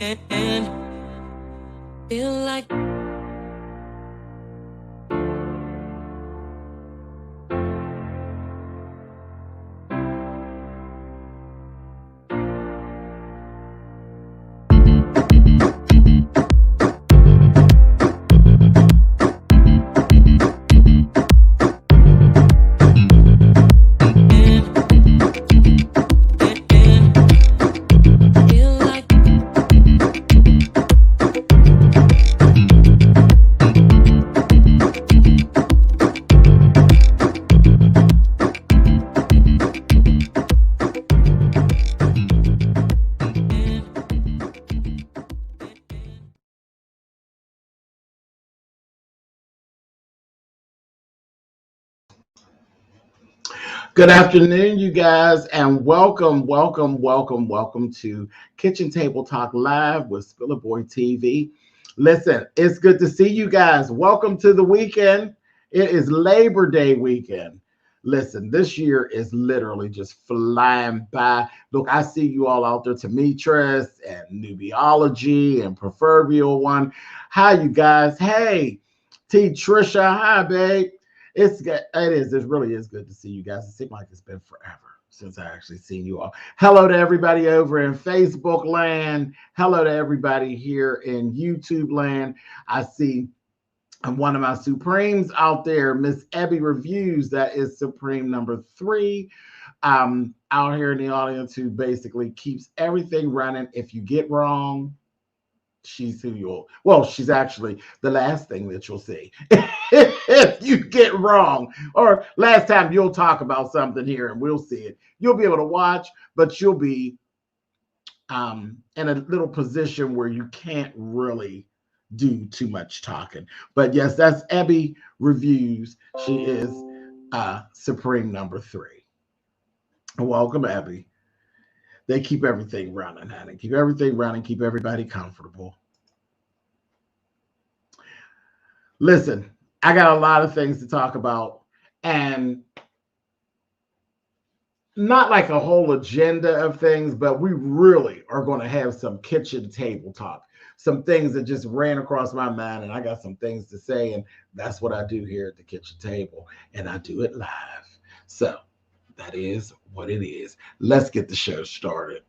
and feel like Good afternoon, you guys, and welcome to Kitchen Table Talk Live with SpillitBoyTV. Listen, it's good to see you guys. Welcome to the weekend. It is Labor Day weekend. Listen, this year is literally just flying by. Look, I see you all out there, Demetrius and Nubiology and Proverbial One. Hi, you guys. Hey, T. Trisha. Hi, babe. It really is good to see you guys. It seems like it's been forever since I actually seen you all. Hello to everybody over in Facebook land. Hello to everybody here in YouTube land. I see one of my Supremes out there, Miss Ebby Reviews. That is Supreme number 3. Out here in the audience who basically keeps everything running. If you get wrong, she's who you'll, well, she's actually the last thing that you'll see if you get wrong, or last time you'll talk about something here and we'll see it. You'll be able to watch, but you'll be in a little position where you can't really do too much talking. But yes, that's Abby Reviews. She is Supreme number 3. Welcome, Abby. They keep everything running, honey. Keep everything running. Keep everybody comfortable. Listen, I got a lot of things to talk about, and not like a whole agenda of things, but we really are going to have some kitchen table talk. Some things that just ran across my mind, and I got some things to say, and that's what I do here at the kitchen table, and I do it live. So that is what it is. Let's get the show started.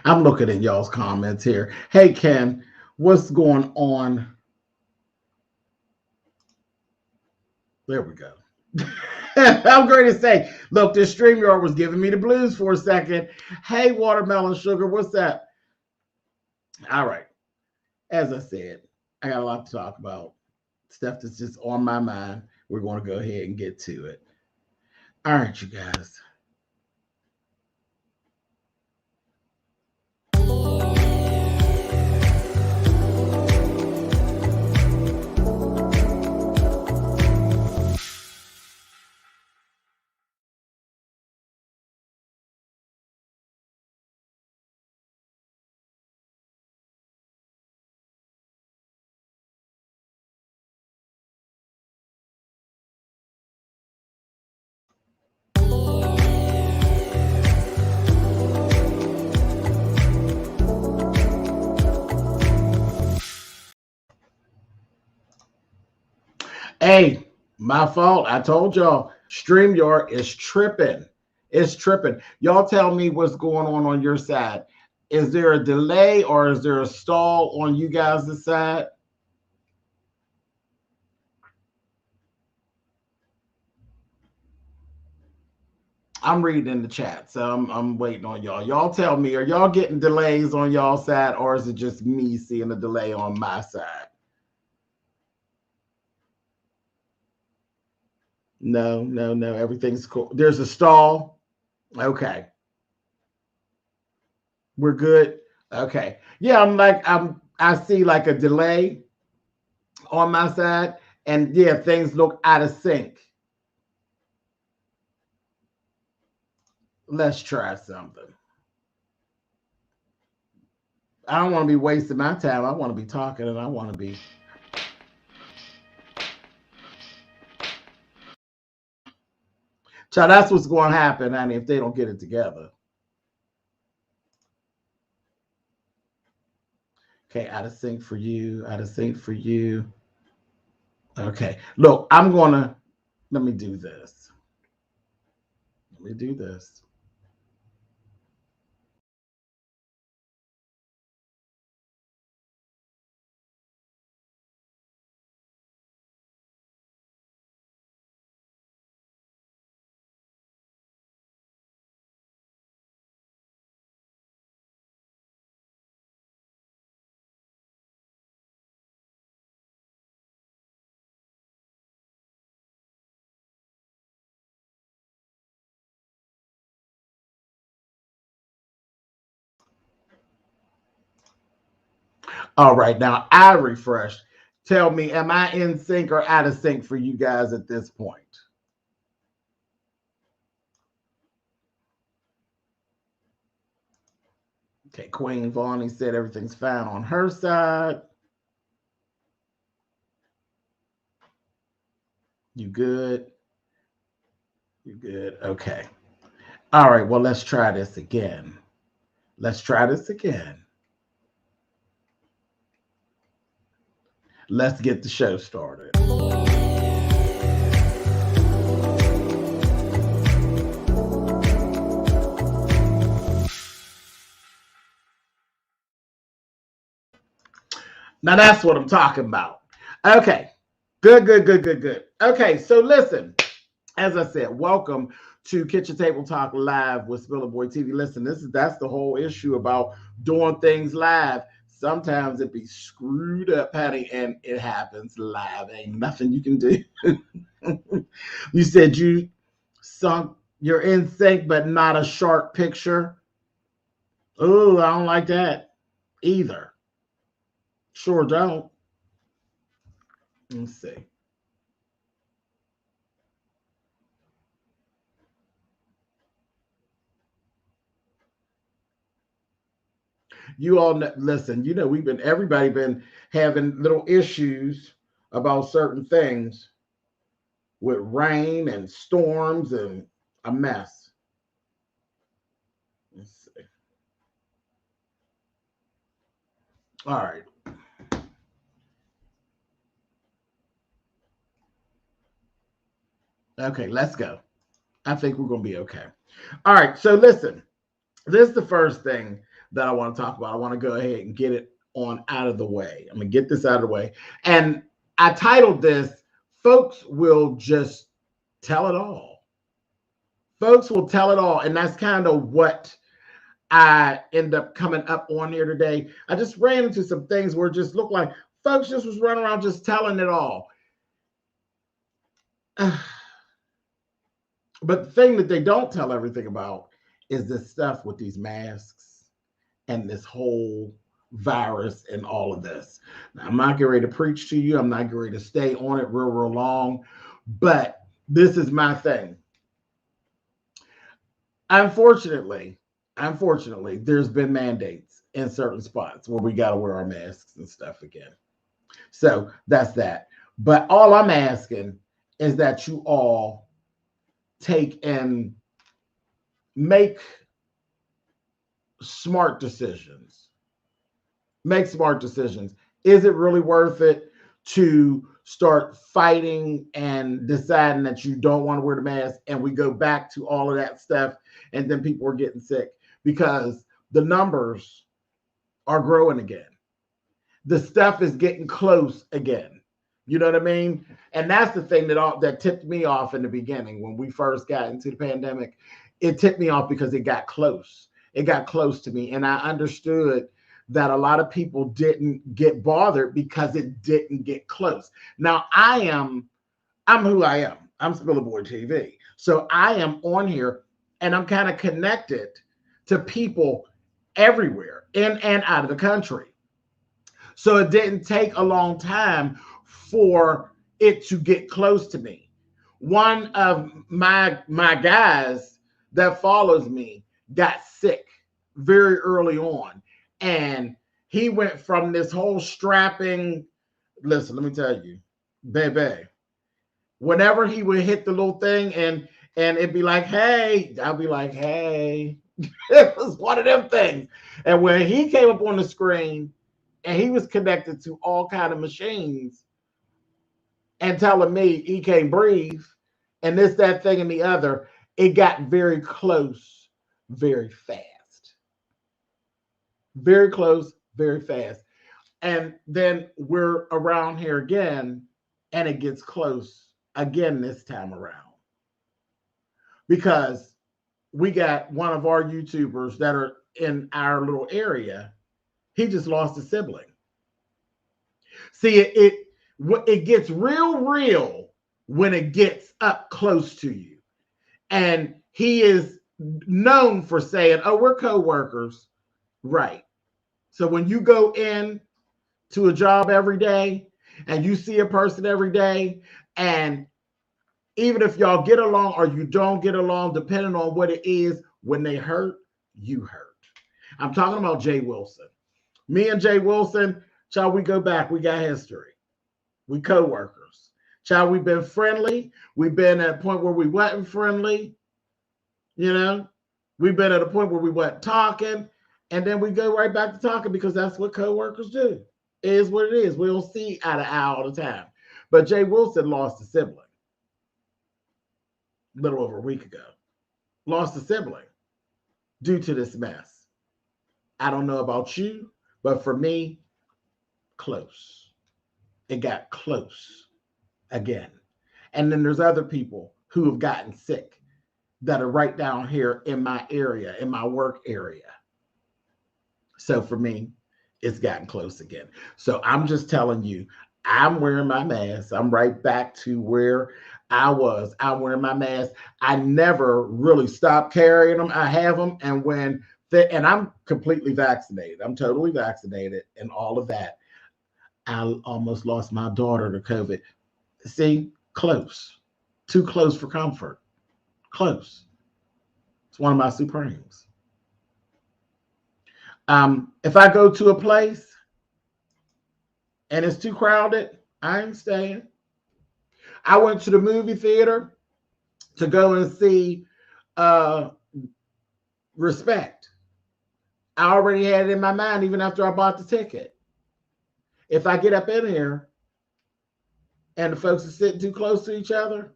I'm looking at y'all's comments here. Hey, Ken, what's going on? There we go. I'm going to say, look, this StreamYard was giving me the blues for a second. Hey, Watermelon Sugar, what's that? All right. As I said, I got a lot to talk about. Stuff that's just on my mind. We're going to go ahead and get to it. All right, you guys. Hey, my fault. I told y'all, StreamYard is tripping. It's tripping. Y'all tell me what's going on your side. Is there a delay or is there a stall on you guys' side? I'm reading in the chat, so I'm waiting on y'all. Y'all tell me, are y'all getting delays on y'all side, or is it just me seeing a delay on my side? No, no, no. Everything's cool. There's a stall. Okay. We're good. Okay. Yeah, I see like a delay on my side. And yeah, things look out of sync. Let's try something. I don't want to be wasting my time. I want to be talking and I want to be. So that's what's going to happen, honey, if they don't get it together. Okay, out of sync for you, out of sync for you. Okay, look, let me do this. Let me do this. All right, now I refreshed. Tell me, am I in sync or out of sync for you guys at this point? Okay, Queen Vonnie said everything's fine on her side. You good? You good? Okay. All right, well, let's try this again. Let's try this again. Let's get the show started. Now that's what I'm talking about. Okay. Good, good, good, good, good. Okay, so listen, as I said, welcome to Kitchen Table Talk Live with SpillitBoyTV. Listen, that's the whole issue about doing things live. Sometimes it be screwed up, Patty, and it happens live. Ain't nothing you can do. You said you're in sync, but not a sharp picture. Oh, I don't like that either. Sure don't. Let's see. You all listen, everybody been having little issues about certain things with rain and storms and a mess. Let's see. All right. Okay, let's go. I think we're going to be okay. All right, so listen, this is the first thing that I want to talk about. I want to go ahead and get it on out of the way. I'm going to get this out of the way. And I titled this, Folks Will Just Tell It All. Folks will tell it all. And that's kind of what I end up coming up on here today. I just ran into some things where it just looked like folks just was running around just telling it all. But the thing that they don't tell everything about is this stuff with these masks and this whole virus and all of this. Now, I'm not getting ready to preach to you. I'm not getting ready to stay on it real long. But this is my thing. Unfortunately, there's been mandates in certain spots where we got to wear our masks and stuff again. So that's that. But all I'm asking is that you all take and make smart decisions. Make smart decisions. Is it really worth it to start fighting and deciding that you don't want to wear the mask and we go back to all of that stuff and then people are getting sick? Because the numbers are growing again. The stuff is getting close again. You know what I mean? And that's the thing that tipped me off in the beginning when we first got into the pandemic. It tipped me off because it got close. It got close to me. And I understood that a lot of people didn't get bothered because it didn't get close. Now I'm who I am. I'm Spillitboy TV. So I am on here and I'm kind of connected to people everywhere in and out of the country. So it didn't take a long time for it to get close to me. One of my guys that follows me got sick very early on, and he went from this whole strapping. Listen, let me tell you, baby. Whenever he would hit the little thing and it'd be like, hey, I'll be like, hey. It was one of them things. And when he came up on the screen and he was connected to all kind of machines and telling me he can't breathe and this, that thing, and the other, it got very close, very fast. Very close, very fast. And then we're around here again, and it gets close again this time around. Because we got one of our YouTubers that are in our little area. He just lost a sibling. See, it gets real when it gets up close to you. And he is known for saying, oh, we're co-workers. Right. So when you go in to a job every day and you see a person every day, and even if y'all get along or you don't get along, depending on what it is, when they hurt, you hurt. I'm talking about Jay Wilson. Me and Jay Wilson, child, we go back. We got history. We co-workers. Child, we've been friendly. We've been at a point where we wasn't friendly. You know, we've been at a point where we weren't talking. And then we go right back to talking because that's what co-workers do. It is what it is. We don't see eye to eye all the time. But Jay Wilson lost a sibling a little over a week ago. Lost a sibling due to this mess. I don't know about you, but for me, close. It got close again. And then there's other people who have gotten sick that are right down here in my area, in my work area. So for me, it's gotten close again. So I'm just telling you, I'm wearing my mask. I'm right back to where I was. I'm wearing my mask. I never really stopped carrying them. I have them. And and I'm completely vaccinated. I'm totally vaccinated and all of that. I almost lost my daughter to COVID. See, close. Too close for comfort. Close. It's one of my supremes. If I go to a place and it's too crowded, I ain't staying. I went to the movie theater to go and see Respect. I already had it in my mind even after I bought the ticket. If I get up in here and the folks are sitting too close to each other,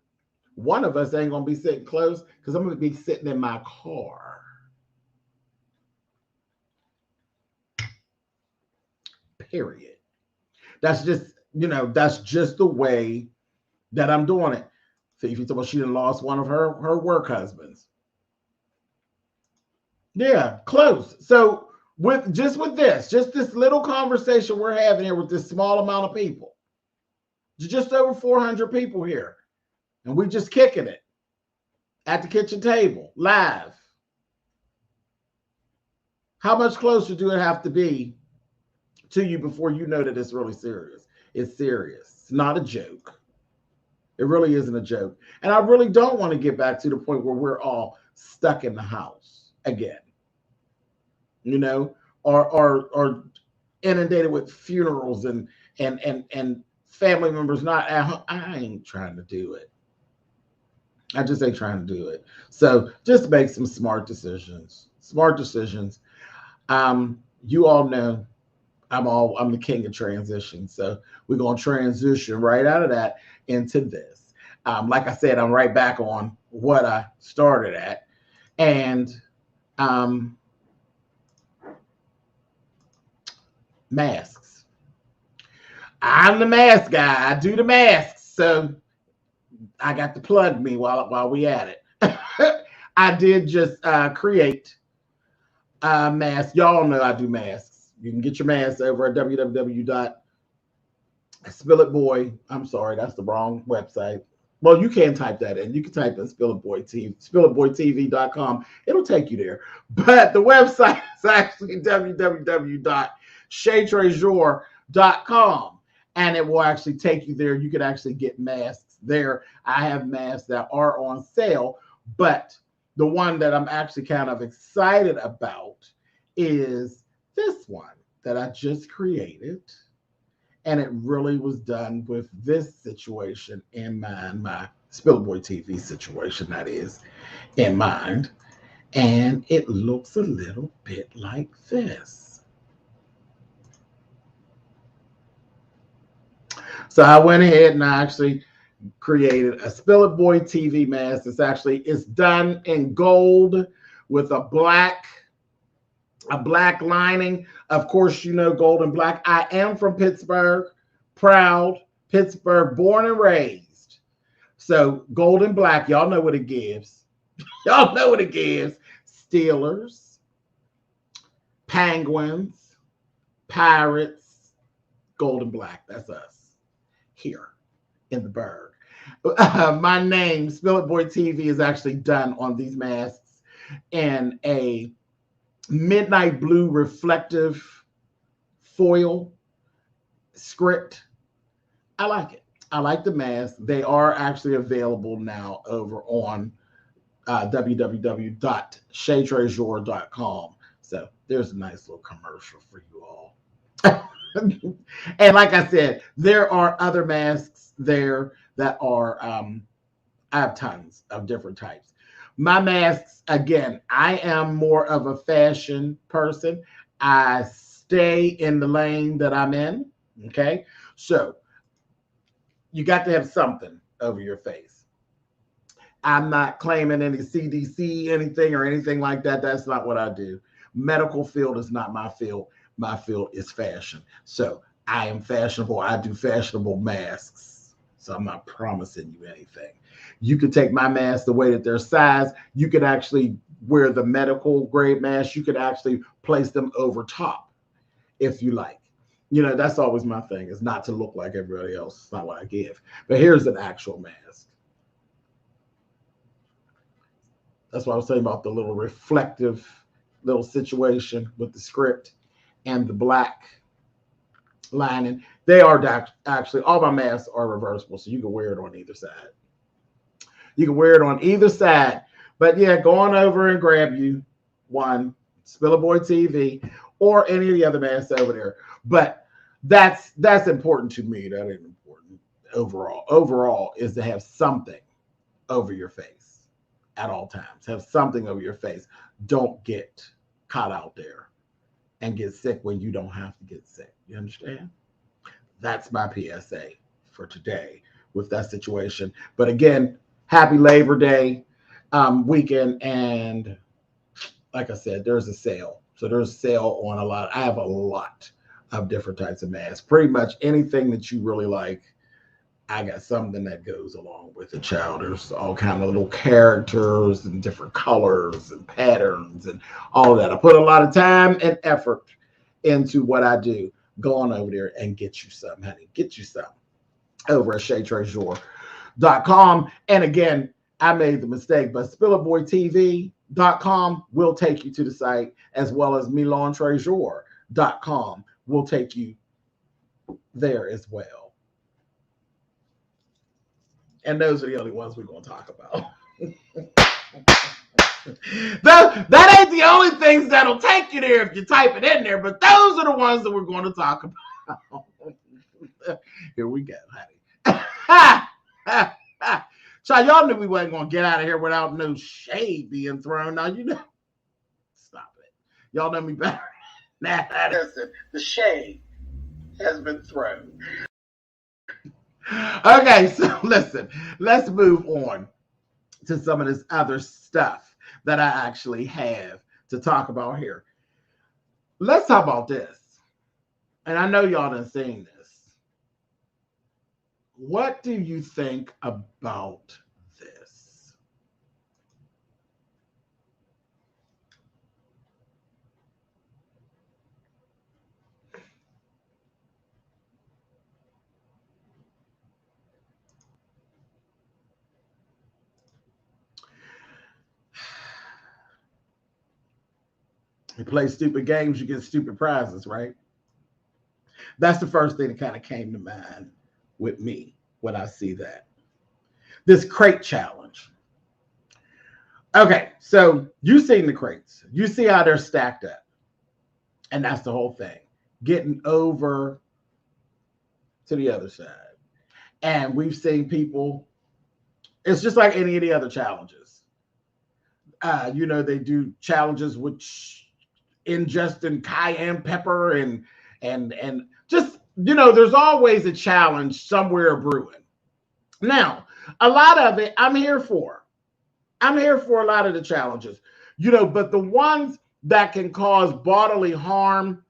one of us ain't going to be sitting close because I'm going to be sitting in my car. Period. That's just, that's just the way that I'm doing it. So if you talk about she done lost one of her work husbands. Yeah, close. So with this little conversation we're having here with this small amount of people, just over 400 people here, and we just kicking it at the kitchen table live. How much closer do it have to be to you before you know that it's really serious? It's serious. It's not a joke. It really isn't a joke. And I really don't want to get back to the point where we're all stuck in the house again, or inundated with funerals and family members not at home. I ain't trying to do it. I just ain't trying to do it. So just make some smart decisions. Smart decisions. You all know I'm the king of transition. So we're going to transition right out of that into this. Like I said, I'm right back on what I started at. And masks. I'm the mask guy. I do the masks. So I got to plug me while we at it. I did just create a mask. Y'all know I do masks. You can get your masks over at www.SpillitBoy. I'm sorry, that's the wrong website. Well, you can type that in. You can type in SpillitBoyTV, SpillitBoyTV.com. It'll take you there. But the website is actually www.ShayTreasure.com. And it will actually take you there. You can actually get masks there. I have masks that are on sale, but the one that I'm actually kind of excited about is this one that I just created. And it really was done with this situation in mind, my Spillitboy TV situation, that is, in mind. And it looks a little bit like this. So I went ahead and I actually created a Spillitboy TV mask. It's done in gold with a black lining. Of course, you know, gold and black. I am from Pittsburgh, proud Pittsburgh, born and raised. So gold and black, y'all know what it gives. Y'all know what it gives. Steelers, Penguins, Pirates, gold and black. That's us here in the Berg. My name, Spillitboy TV, is actually done on these masks in a midnight blue reflective foil script. I like it. I like the mask. They are actually available now over on www.ShayTreasure.com. So there's a nice little commercial for you all. And like I said, there are other masks there that are, I have tons of different types. My masks, again, I am more of a fashion person. I stay in the lane that I'm in. Okay. So you got to have something over your face. I'm not claiming any CDC, anything or anything like that. That's not what I do. Medical field is not my field. My field is fashion. So I am fashionable. I do fashionable masks. So I'm not promising you anything. You could take my masks the way that they're sized. You could actually wear the medical grade mask. You could actually place them over top if you like. You know, that's always my thing, is not to look like everybody else. It's not what I give. But here's an actual mask. That's what I was saying about the little reflective little situation with the script and the black lining. They are actually, all my masks are reversible, so you can wear it on either side. You can wear it on either side. But yeah, go on over and grab you one, Spillitboy TV, or any of the other masks over there. But that's important to me. That ain't important overall. Overall is to have something over your face at all times. Have something over your face. Don't get caught out there and get sick when you don't have to get sick. You understand? That's my PSA for today with that situation. But again, happy Labor Day weekend. And like I said, there's a sale. So there's a sale on a lot. I have a lot of different types of masks. Pretty much anything that you really like, I got something that goes along with it, child. There's all kind of little characters and different colors and patterns and all that. I put a lot of time and effort into what I do. Go on over there and get you some, honey. Get you some over at ShayTreasure.com. And again, I made the mistake, but SpillitBoyTV.com will take you to the site, as well as MilonTreasure.com will take you there as well. And those are the only ones we're going to talk about. That ain't the only things that'll take you there if you type it in there, but those are the ones that we're going to talk about. Here we go, honey. So y'all knew we wasn't going to get out of here without no shade being thrown. Now, you know, stop it. Y'all know me better. Now, listen, the shade has been thrown. Okay, so listen, let's move on to some of this other stuff that I actually have to talk about here. Let's talk about this. And I know y'all done seen this. What do you think about this? You play stupid games, you get stupid prizes, right? That's the first thing that kind of came to mind with me when I see that. This crate challenge. Okay, so you seen the crates. You see how they're stacked up. And that's the whole thing. Getting over to the other side. And we've seen people, it's just like any of the other challenges. They do challenges with ingesting cayenne pepper and just, there's always a challenge somewhere brewing. Now, a lot of it I'm here for. I'm here for a lot of the challenges, but the ones that can cause bodily harm,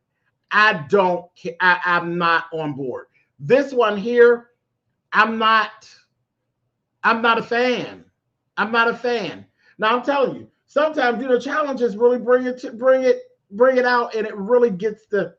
I'm not on board. This one here, I'm not a fan. I'm not a fan. Now I'm telling you, sometimes challenges really bring it out, and it really gets the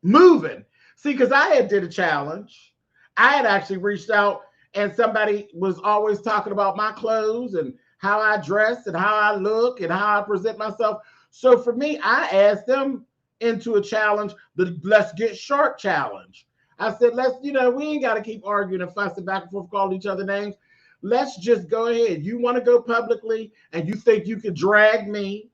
moving. See, because I had did a challenge. I had actually reached out, and somebody was always talking about my clothes and how I dress and how I look and how I present myself. So for me, I asked them into a challenge, the Let's Get Sharp challenge. I said, we ain't got to keep arguing and fussing back and forth, calling each other names. Let's just go ahead. You want to go publicly and you think you can drag me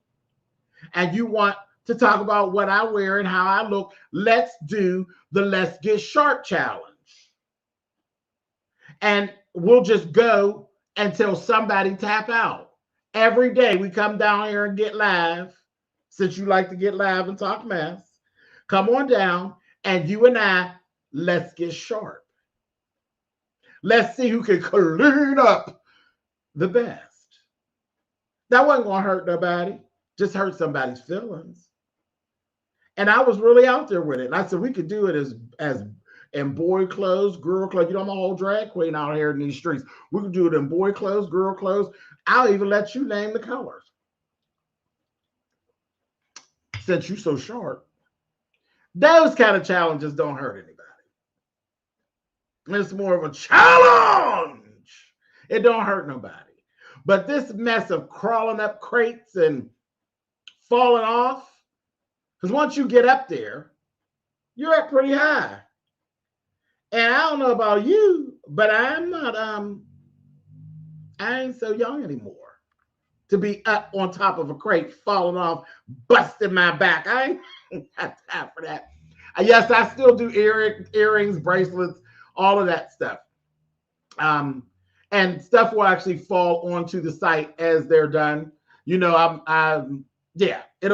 and you want to talk about what I wear and how I look. Let's do the Let's Get Sharp challenge. And we'll just go until somebody tap out. Every day we come down here and get live. Since you like to get live and talk mess, come on down and you and I, let's get sharp. Let's see who can clean up the best. That wasn't going to hurt nobody, just hurt somebody's feelings. And I was really out there with it. And I said, we could do it as in boy clothes, girl clothes. I'm a whole drag queen out here in these streets. We could do it in boy clothes, girl clothes. I'll even let you name the colors. Since you're so sharp, those kind of challenges don't hurt anybody. It's more of a challenge. It don't hurt nobody. But this mess of crawling up crates and falling off, because once you get up there, you're up pretty high. And I don't know about you, but I'm not, I ain't so young anymore to be up on top of a crate, falling off, busting my back. I ain't got time for that. Yes, I still do earrings, bracelets, all of that stuff. And stuff will actually fall onto the site as they're done. It'll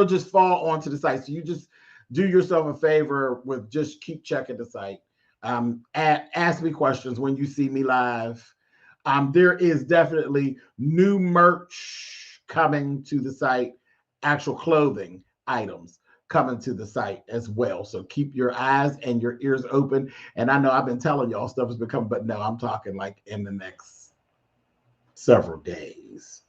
just fall onto the site. So you just do yourself a favor with just keep checking the site. Ask me questions when you see me live. There is definitely new merch coming to the site, actual clothing items coming to the site as well. So keep your eyes and your ears open. And I know I've been telling y'all stuff has been coming, but no, I'm talking like in the next several days.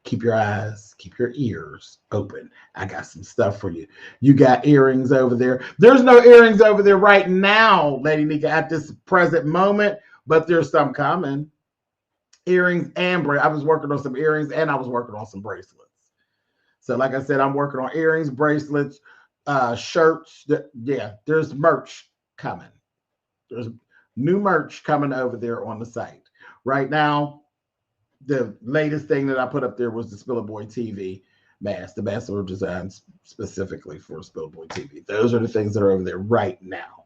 Keep your eyes, keep your ears open. I got some stuff for you. You got earrings over there. There's no earrings over there right now, Lady Nika, at this present moment, but there's some coming. Earrings and I was working on some earrings and I was working on some bracelets. So like I said, I'm working on earrings, bracelets, shirts. There's merch coming. There's new merch coming over there on the site. Right now, the latest thing that I put up there was the SpillitBoyTV mask, the mask that were designed specifically for SpillitBoyTV. Those are the things that are over there right now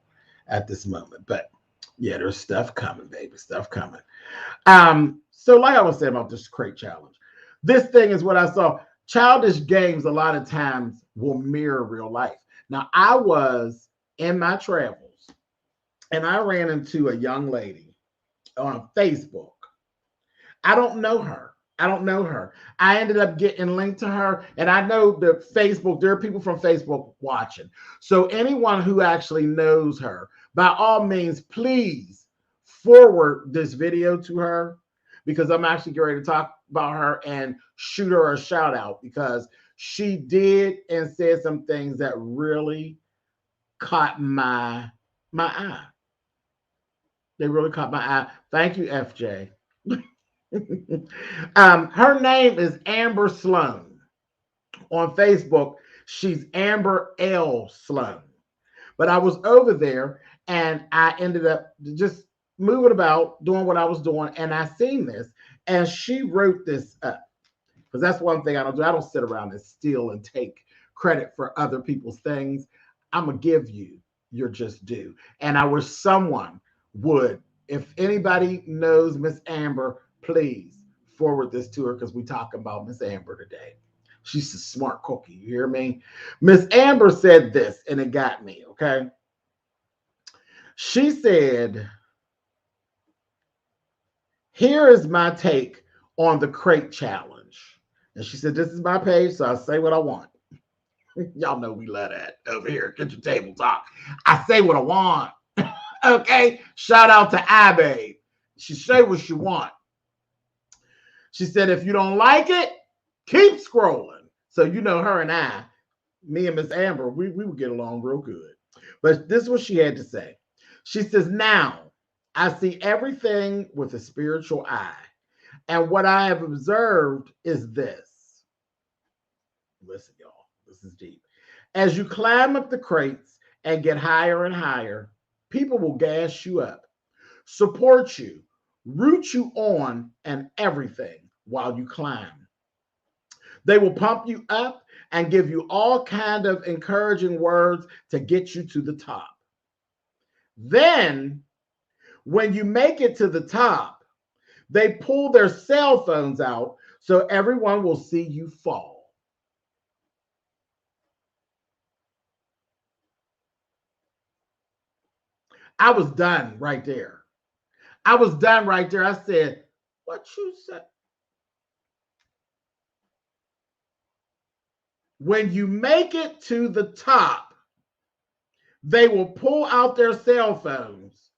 at this moment. But yeah, there's stuff coming, baby, stuff coming. So like I was saying about this crate challenge, this thing is what I saw. Childish games a lot of times will mirror real life. Now, I was in my travels and I ran into a young lady on Facebook. I don't know her. I ended up getting linked to her, and I know that Facebook, there are people from Facebook watching. So anyone who actually knows her, by all means, please forward this video to her, because I'm actually getting ready to talk about her and shoot her a shout out, because she did and said some things that really caught my eye. They really caught my eye. Thank you, FJ. Her name is Amber Sloan. On Facebook, she's Amber L. Sloan. But I was over there and I ended up just moving about, doing what I was doing, and I seen this, and she wrote this up. Because that's one thing I don't do. I don't sit around and steal and take credit for other people's things. I'm going to give you your just due. And I wish someone would, if anybody knows Miss Amber, please forward this to her, because we talking about Miss Amber today. She's a smart cookie. You hear me? Miss Amber said this, and it got me, okay? She said, here is my take on the crate challenge. And she said, this is my page, so I say what I want. Y'all know we love that over here at Kitchen Table Talk. I say what I want. Okay? Shout out to iBabe. She say what she want. She said, if you don't like it, keep scrolling. So you know her and I, me and Miss Amber, we would get along real good. But this is what she had to say. She says, now I see everything with a spiritual eye. And what I have observed is this. Listen, y'all, this is deep. As you climb up the crates and get higher and higher, people will gas you up, support you, root you on, and everything while you climb. They will pump you up and give you all kind of encouraging words to get you to the top. Then, when you make it to the top, they pull their cell phones out so everyone will see you fall. I was done right there. I was done right there. I said, what you said? When you make it to the top, they will pull out their cell phones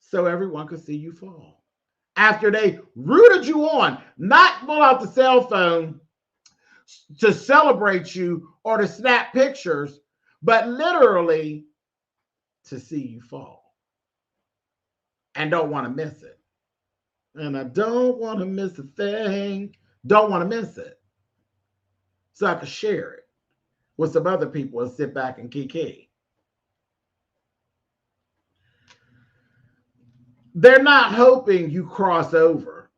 so everyone could see you fall. After they rooted you on, not pull out the cell phone to celebrate you or to snap pictures, but literally to see you fall. And don't want to miss it. And I don't want to miss a thing. Don't want to miss it. So I could share it with some other people and sit back and kiki. They're not hoping you cross over.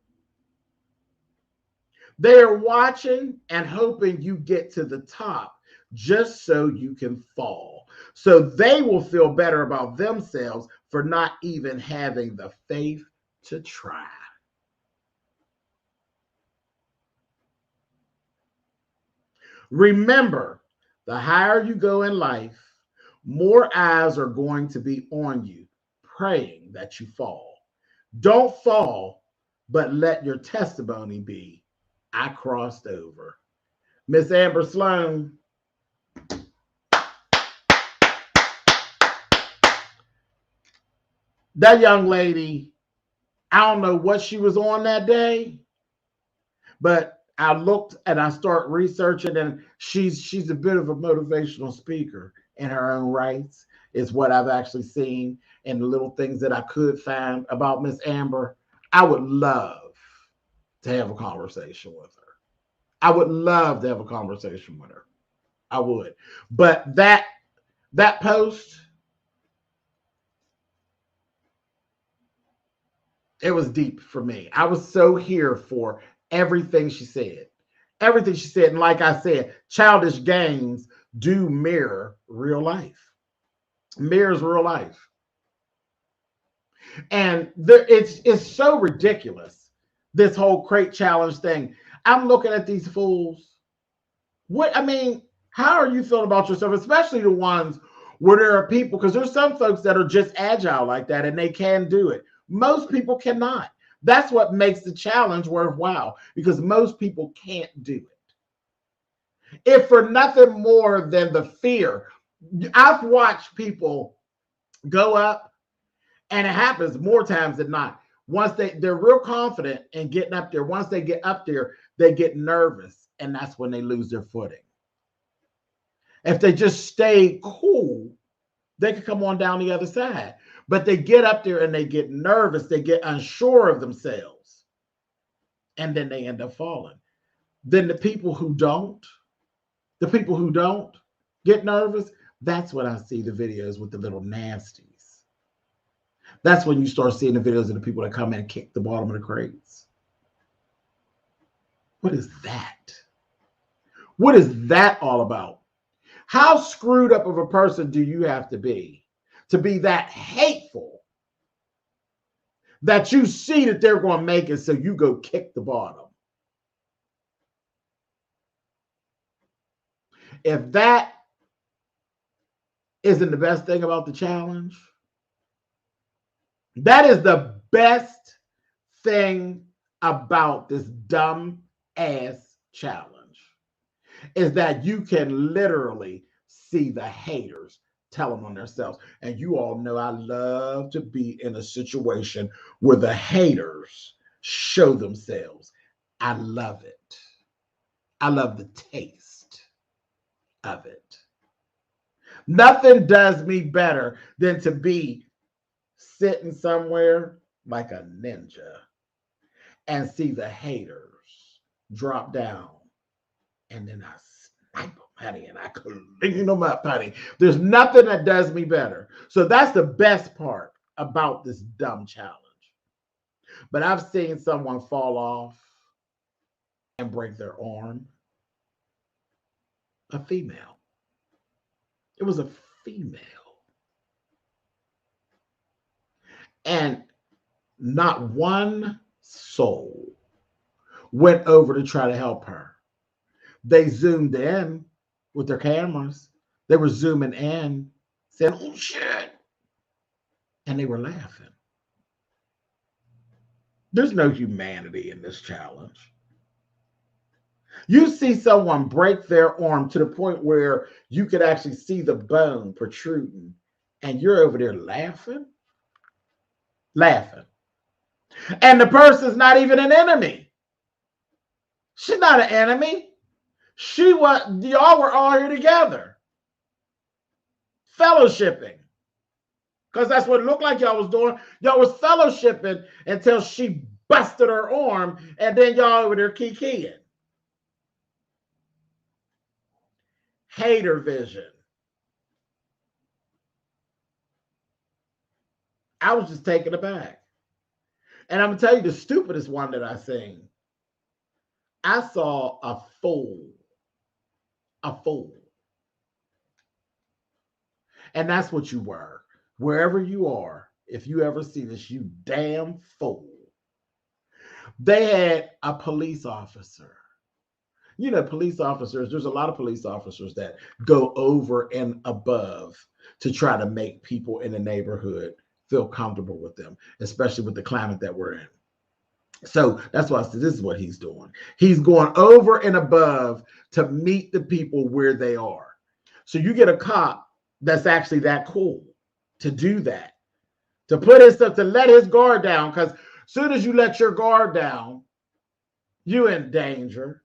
They're watching and hoping you get to the top just so you can fall. So they will feel better about themselves for not even having the faith to try. Remember, the higher you go in life, more eyes are going to be on you, praying that you fall. Don't fall, but let your testimony be, I crossed over. Miss Amber Sloan. That young lady, I don't know what she was on that day, but I looked and I start researching, and she's a bit of a motivational speaker in her own rights, is what I've actually seen, and the little things that I could find about Miss Amber. I would love to have a conversation with her. I would love to have a conversation with her. I would. But that post, it was deep for me. I was so here for everything she said. Everything she said. And like I said, childish games do mirror real life. Mirrors real life. And it's so ridiculous, this whole crate challenge thing. I'm looking at these fools. How are you feeling about yourself? Especially the ones where there are people, because there's some folks that are just agile like that and they can do it. Most people cannot. That's what makes the challenge worthwhile, because most people can't do it. If for nothing more than the fear. I've watched people go up, and it happens more times than not. Once they're real confident in getting up there, once they get up there, they get nervous, and that's when they lose their footing. If they just stay cool, they could come on down the other side. But they get up there and they get nervous. They get unsure of themselves. And then they end up falling. then the people who don't get nervous, that's when I see the videos with the little nasties. That's when you start seeing the videos of the people that come in and kick the bottom of the crates. What is that? What is that all about? How screwed up of a person do you have to be that hateful that you see that they're going to make it, so you go kick the bottom? If that isn't the best thing about the challenge, that is the best thing about this dumb ass challenge, is that you can literally see the haters tell them on themselves. And you all know I love to be in a situation where the haters show themselves. I love it. I love the taste of it. Nothing does me better than to be sitting somewhere like a ninja and see the haters drop down, and then I snipe them, honey, and I clean them up, honey. There's nothing that does me better. So that's the best part about this dumb challenge. But I've seen someone fall off and break their arm. A female. It was a female. And not one soul went over to try to help her. They zoomed in with their cameras. They were zooming in, saying, "Oh shit." And they were laughing. There's no humanity in this challenge. You see someone break their arm to the point where you could actually see the bone protruding, and you're over there laughing. And the person's not even an enemy. She's not an enemy. Y'all were all here together, fellowshipping. Because that's what it looked like y'all was doing. Y'all was fellowshipping until she busted her arm, and then y'all over there kikiing. Hater vision. I was just taken aback. And I'm going to tell you the stupidest one that I seen. I saw a fool. A fool. And that's what you were. Wherever you are, if you ever see this, you damn fool. They had a police officer. You know, police officers, there's a lot of police officers that go over and above to try to make people in the neighborhood feel comfortable with them, especially with the climate that we're in. So that's why I said this is what he's doing. He's going over and above to meet the people where they are. So you get a cop that's actually that cool to do that, to put his stuff, to let his guard down, because as soon as you let your guard down, you're in danger.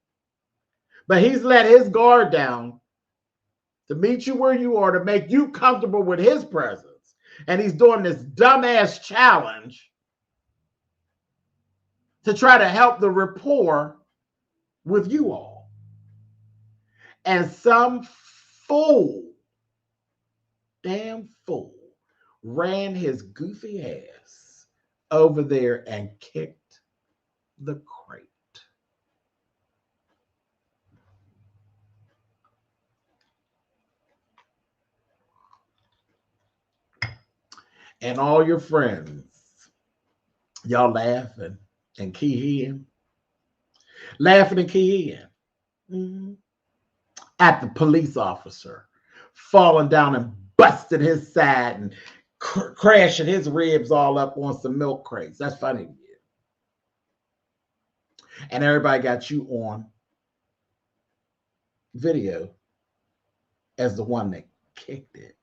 But he's let his guard down to meet you where you are, to make you comfortable with his presence. And he's doing this dumbass challenge to try to help the rapport with you all. And some fool, damn fool, ran his goofy ass over there and kicked the crate. And all your friends, y'all laughing and keying, at the police officer falling down and busting his side and crashing his ribs all up on some milk crates. That's funny to you. And everybody got you on video as the one that kicked it.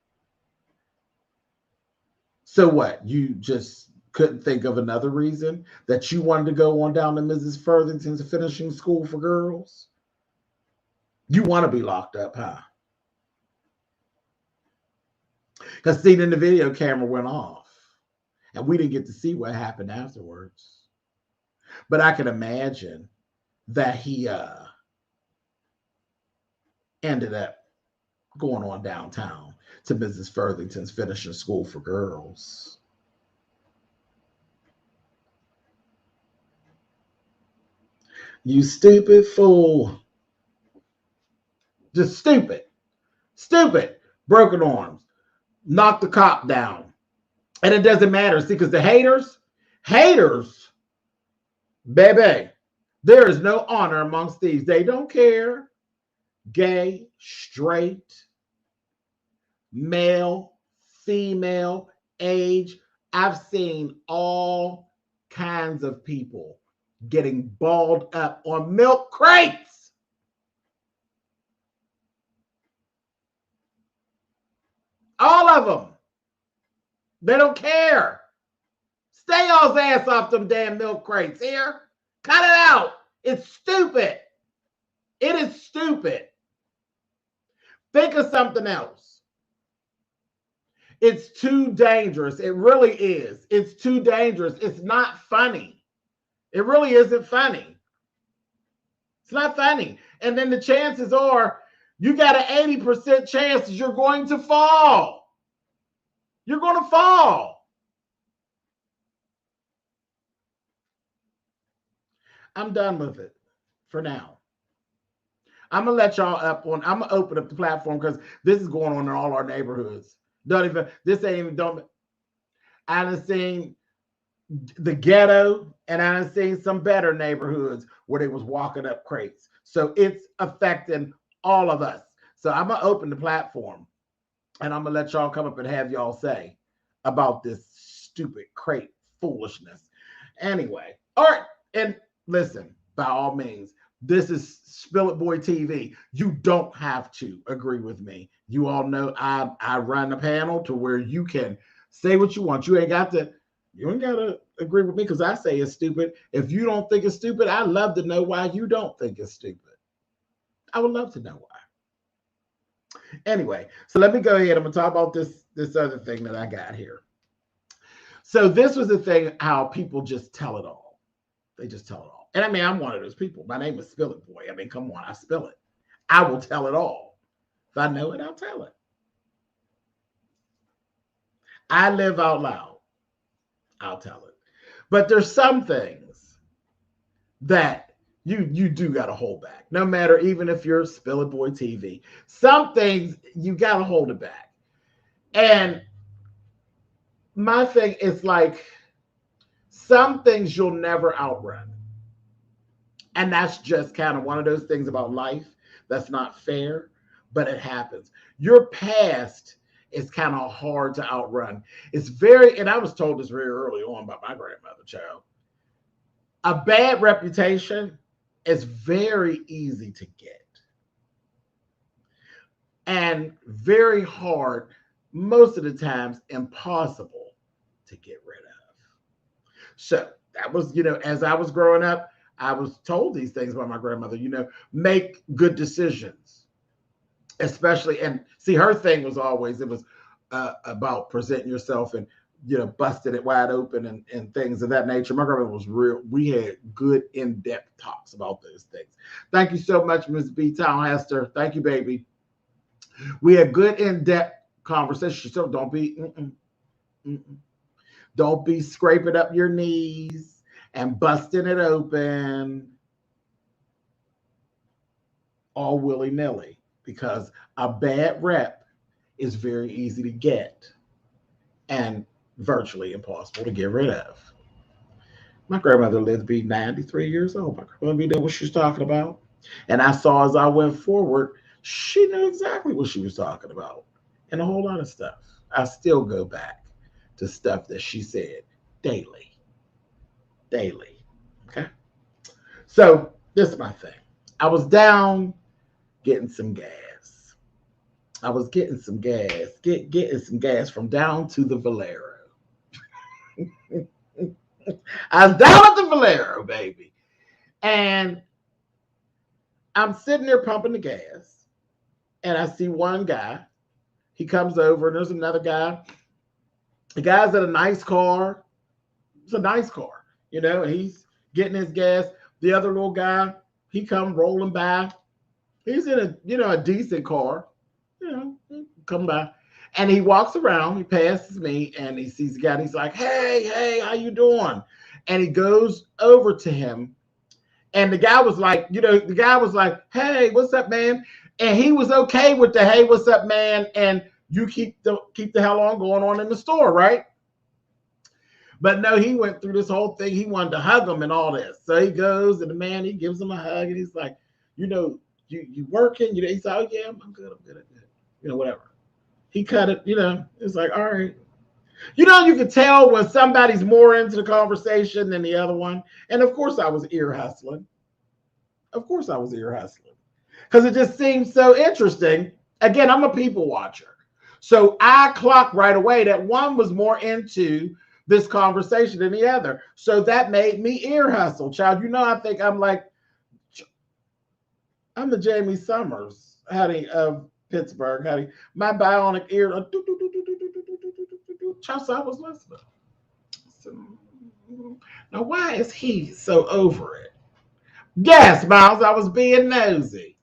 So what? You just couldn't think of another reason that you wanted to go on down to Mrs. Furthington's finishing school for girls? You want to be locked up, huh? Because see, then the video camera went off and we didn't get to see what happened afterwards. But I can imagine that he ended up going on downtown to Mrs. Furthington's finishing school for girls. You stupid fool. Just stupid. Stupid. Broken arms. Knock the cop down. And it doesn't matter. See, because the haters, baby, there is no honor amongst thieves. They don't care. Gay, straight, male, female, age. I've seen all kinds of people getting balled up on milk crates. All of them. They don't care. Stay y'all's ass off them damn milk crates here. Cut it out. It's stupid. It is stupid. Think of something else. It's too dangerous. It really is. It's too dangerous. It's not funny. It really isn't funny. It's not funny. And then the chances are you got an 80% chance that you're going to fall. You're going to fall. I'm done with it for now. I'm going to let y'all up on, I'm going to open up the platform because this is going on in all our neighborhoods. This ain't even, I've seen the ghetto and I've seen some better neighborhoods where they was walking up crates. So it's affecting all of us. So I'm going to open the platform and I'm going to let y'all come up and have y'all say about this stupid crate foolishness. Anyway, all right. And listen, by all means, this is SpillitBoyTV. You don't have to agree with me. You all know I run the panel to where you can say what you want. You ain't got to agree with me because I say it's stupid. If you don't think it's stupid, I'd love to know why you don't think it's stupid. I would love to know why. Anyway, so let me go ahead. I'm going to talk about this other thing that I got here. So this was the thing, how people just tell it all. They just tell it all. And I mean, I'm one of those people. My name is Spillitboy. I mean, come on, I spill it. I will tell it all. If I know it, I'll tell it. I live out loud. I'll tell it. But there's some things that you do got to hold back. No matter, even if you're SpillitBoyTV. Some things you got to hold it back. And my thing is like, some things you'll never outrun. And that's just kind of one of those things about life that's not fair, but it happens. Your past is kind of hard to outrun. It's very, and I was told this very early on by my grandmother, child. A bad reputation is very easy to get. And very hard, most of the times impossible to get rid of. So that was, as I was growing up, I was told these things by my grandmother, make good decisions, especially. And see, her thing was always, it was about presenting yourself and, busting it wide open and things of that nature. My grandmother was real. We had good in-depth talks about those things. Thank you so much, Ms. B. Townhester. Thank you, baby. We had good in-depth conversations. So don't be scraping up your knees and busting it open all willy-nilly, because a bad rep is very easy to get and virtually impossible to get rid of. My grandmother lived to be 93 years old. My grandmother knew what she was talking about. And I saw as I went forward, she knew exactly what she was talking about and a whole lot of stuff. I still go back to stuff that she said daily. Okay. So this is my thing. I was down getting some gas. I was getting some gas, getting some gas from down to the Valero. I was down at the Valero, baby. And I'm sitting there pumping the gas. And I see one guy. He comes over and there's another guy. The guy's in a nice car. It's a nice car, and he's getting his gas. The other little guy, he come rolling by He's in a decent car, come by. And he walks around, he passes me, and he sees the guy, and he's like, hey, how you doing? And he goes over to him, and the guy was like, hey, what's up, man? And he was okay with the hey, what's up, man? And you keep the hell on going on in the store, right? But no, he went through this whole thing. He wanted to hug him and all this. So he goes, and the man, he gives him a hug, and he's like, you working? He's like, oh yeah, I'm good, I'm good. Whatever. He cut it, it's like, all right. You can tell when somebody's more into the conversation than the other one. And of course I was ear hustling. Because it just seems so interesting. Again, I'm a people watcher. So I clocked right away that one was more into this conversation than the other. So that made me ear hustle. Child, I think I'm the Jamie Summers, honey, of Pittsburgh, honey. My bionic ear. Child, so I was listening. So, now, why is he so over it? Yes, Miles, I was being nosy.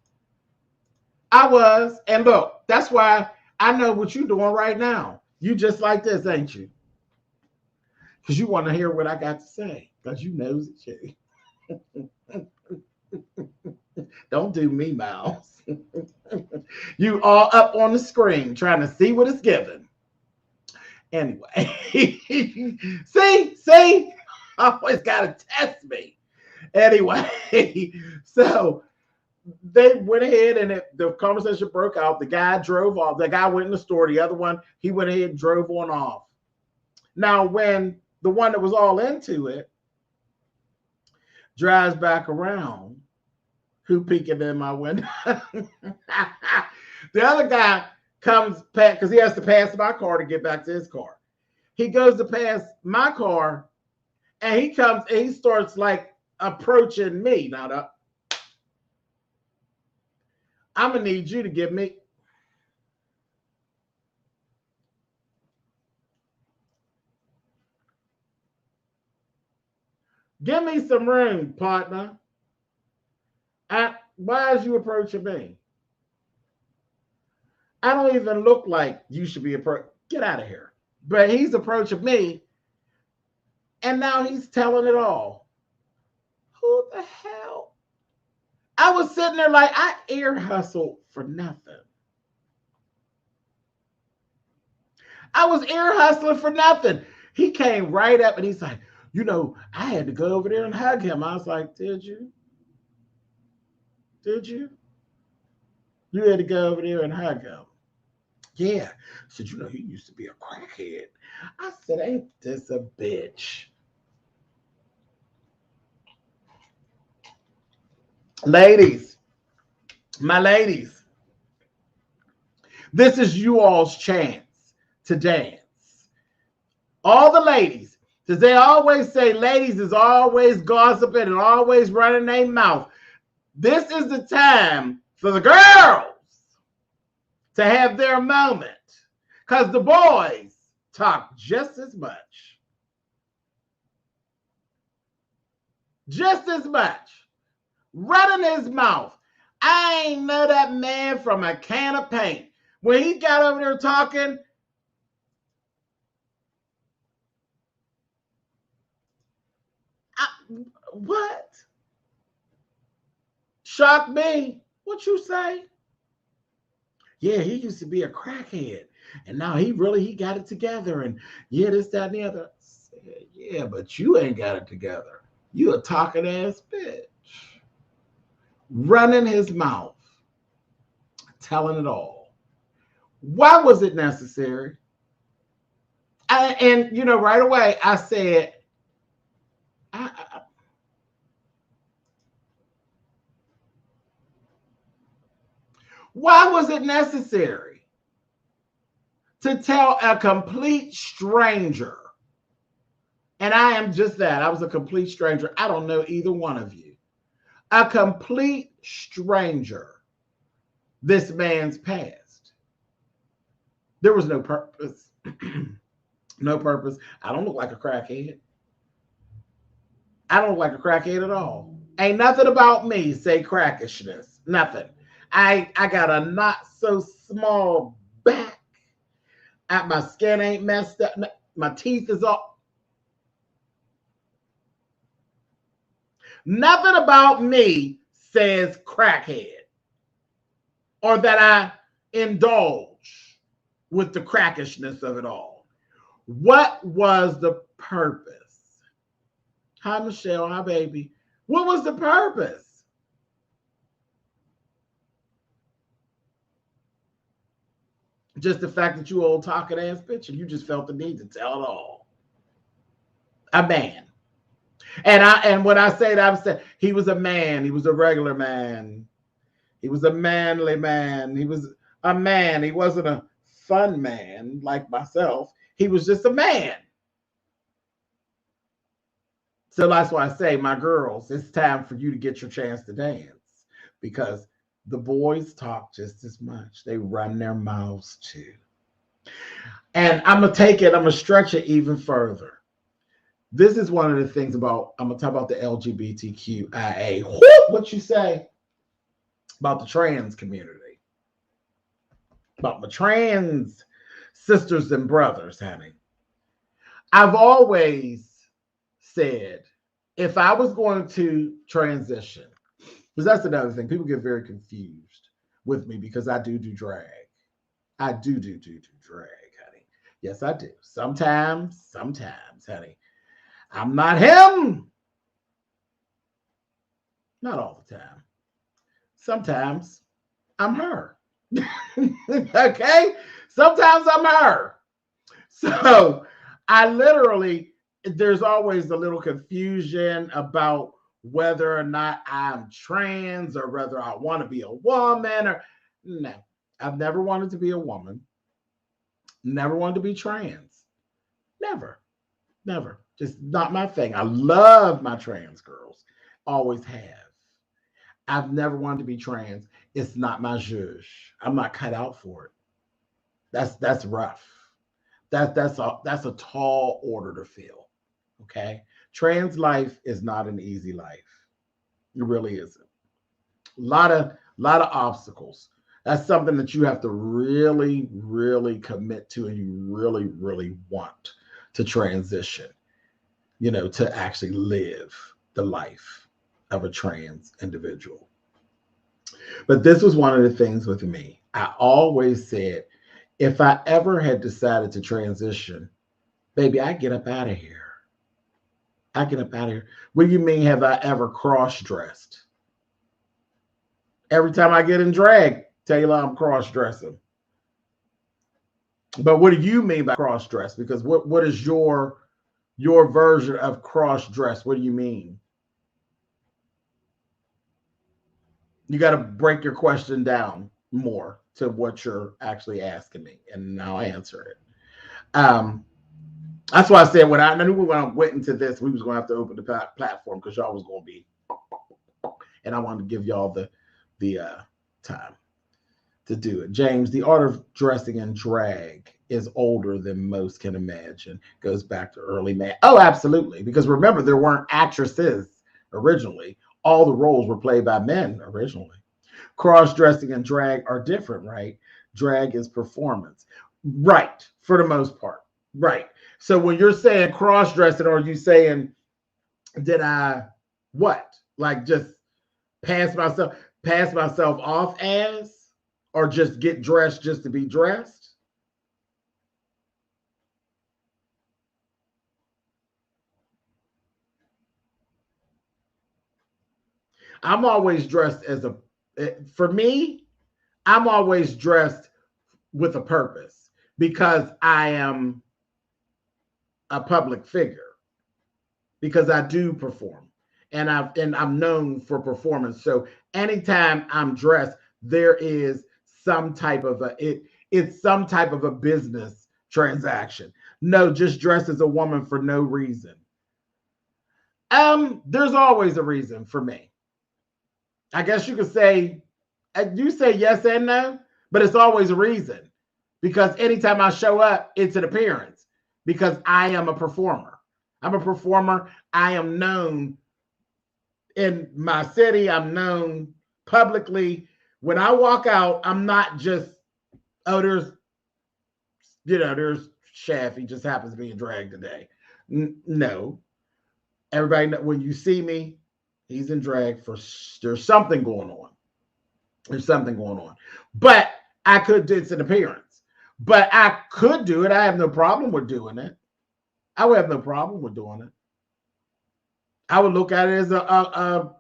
I was. And look, that's why I know what you're doing right now. You just like this, ain't you? Because you want to hear what I got to say. Because you nosy too. Don't do me, Miles. You all up on the screen trying to see what it's given. Anyway. See? Always got to test me. Anyway, so they went ahead and the conversation broke out. The guy drove off. The guy went in the store. The other one, he went ahead and drove on off. Now, when the one that was all into it drives back around, who peeking in my window? The other guy comes back because he has to pass my car to get back to his car. He goes to pass my car, and he comes and he starts like approaching me. Now, I'm gonna need you to give me. Give me some room, partner. Why is you approaching me? I don't even look like you should be approaching. Get out of here. But he's approaching me, and now he's telling it all. Who the hell? I was sitting there like I ear hustled for nothing. I was ear hustling for nothing. He came right up and he's like, I had to go over there and hug him. I was like, did you? Did you? You had to go over there and hug him. Yeah. I said, he used to be a crackhead. I said, ain't this a bitch? Ladies, my ladies, this is you all's chance to dance. All the ladies, because they always say ladies is always gossiping and always running their mouth. This is the time for the girls to have their moment, because the boys talk just as much. Just as much. Running his mouth. I ain't know that man from a can of paint. When he got over there talking, what? Shocked me. What you say? Yeah, he used to be a crackhead, and now he got it together, and yeah, this, that, and the other. Said, yeah, but you ain't got it together. You a talking ass bitch. Running his mouth, telling it all. Why was it necessary? Right away I said, why was it necessary to tell a complete stranger? And I am just that. I was a complete stranger. I don't know either one of you. A complete stranger. This man's past. There was no purpose. No purpose. I don't look like a crackhead. I don't look like a crackhead at all. Ain't nothing about me say crackishness. Nothing. I got a not so small back. My skin ain't messed up. My teeth is all. Nothing about me says crackhead or that I indulge with the crackishness of it all. What was the purpose? Hi, Michelle. Hi, baby. What was the purpose? Just the fact that you old talking ass bitch and you just felt the need to tell it all. A man. And when I say that, I'm saying he was a man. He was a regular man. He was a manly man. He was a man. He wasn't a fun man like myself. He was just a man. So that's why I say, my girls, it's time for you to get your chance to dance, because the boys talk just as much. They run their mouths too. And I'm going to take it, I'm going to stretch it even further. This is one of the things about, I'm going to talk about the LGBTQIA. What you say about the trans community? About my trans sisters and brothers, honey. I've always said, if I was going to transition, because that's another thing, people get very confused with me because I do drag. I do drag, honey. Yes, I do. Sometimes, honey. I'm not him. Not all the time. Sometimes I'm her. Okay? Sometimes I'm her. So I literally, there's always a little confusion about whether or not I'm trans or whether I want to be a woman or no. I've never wanted to be a woman. Never wanted to be trans. Never. Just not my thing. I love my trans girls. Always have. I've never wanted to be trans. It's not my zhuzh. I'm not cut out for it. That's rough. That's a tall order to fill. Okay. Trans life is not an easy life. It really isn't. A lot of obstacles. That's something that you have to really commit to, and you really want to transition, to actually live the life of a trans individual. But this was one of the things with me. I always said, if I ever had decided to transition, baby, I get up out of here. What do you mean, have I ever cross-dressed? Every time I get in drag, Taylor, I'm cross-dressing. But what do you mean by cross-dress? Because what is your version of cross-dress? What do you mean? You got to break your question down more to what you're actually asking me, and I'll answer it. That's why I said when I knew when I went into this, we was going to have to open the platform because y'all was going to be, and I wanted to give y'all the time to do it. James, the art of dressing in drag is older than most can imagine. Goes back to early man. Oh, absolutely. Because remember, there weren't actresses originally. All the roles were played by men originally. Cross-dressing and drag are different, right? Drag is performance. Right, for the most part. Right. So when you're saying cross-dressing, are you saying, did I what? Like just pass myself off as, or just get dressed just to be dressed? I'm always dressed for me, I'm always dressed with a purpose because I am a public figure, because I do perform and I'm known for performance. So anytime I'm dressed, there is some type of it's some type of a business transaction. No, just dressed as a woman for no reason. There's always a reason for me. I guess you could say, you say yes and no, but it's always a reason, because anytime I show up, it's an appearance, because I am a performer. I'm a performer. I am known in my city. I'm known publicly When I walk out, I'm not just, oh, there's Shaft. He just happens to be in drag today. No. Everybody, when you see me, he's in drag there's something going on. There's something going on. But I could do it's an appearance. But I could do it. I have no problem with doing it. I would have no problem with doing it. I would look at it as a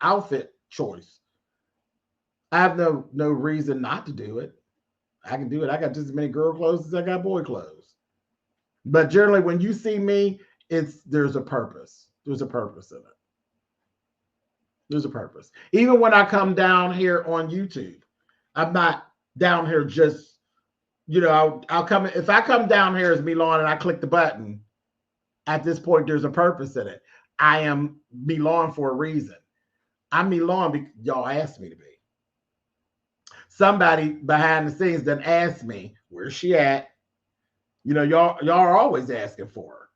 outfit choice. I have no reason not to do it. I can do it. I got just as many girl clothes as I got boy clothes. But generally, when you see me, there's a purpose. There's a purpose in it. There's a purpose. Even when I come down here on YouTube, I'm not down here just, I'll come. If I come down here as Milan and I click the button, at this point, there's a purpose in it. I am Milan for a reason. I'm Milan because y'all asked me to be. Somebody behind the scenes done asked me, where's she at? Y'all are always asking for her.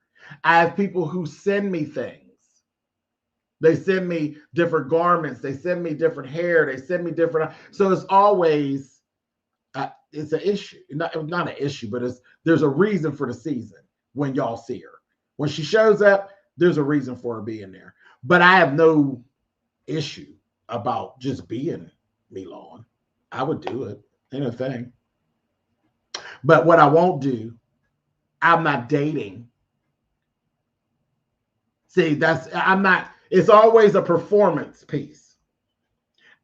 I have people who send me things. They send me different garments. They send me different hair. They send me different. So it's always, it's an issue. Not an issue, but there's a reason for the season when y'all see her. When she shows up, there's a reason for her being there. But I have no issue about just being Milan. I would do it. Ain't a thing. But what I won't do, I'm not dating. See, it's always a performance piece.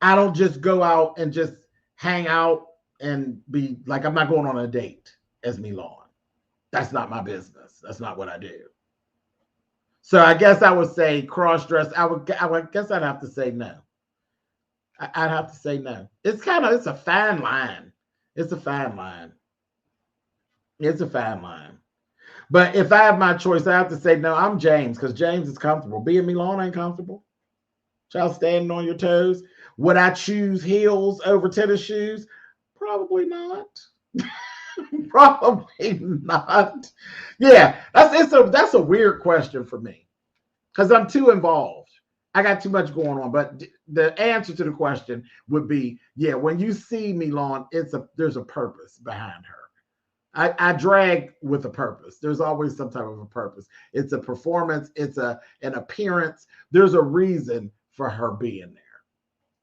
I don't just go out and just hang out and be like, I'm not going on a date as Milan. That's not my business. That's not what I do. So I guess I would say cross-dress. I guess I'd have to say no. I'd have to say no. It's a fine line. It's a fine line. It's a fine line. But if I have my choice, I have to say no. I'm James because James is comfortable. Being Milan ain't comfortable. Child standing on your toes. Would I choose heels over tennis shoes? Probably not. Probably not. Yeah, that's a weird question for me because I'm too involved. I got too much going on. But the answer to the question would be, yeah, when you see Milan, there's a purpose behind her. I drag with a purpose. There's always some type of a purpose. It's a performance. It's an appearance. There's a reason for her being there.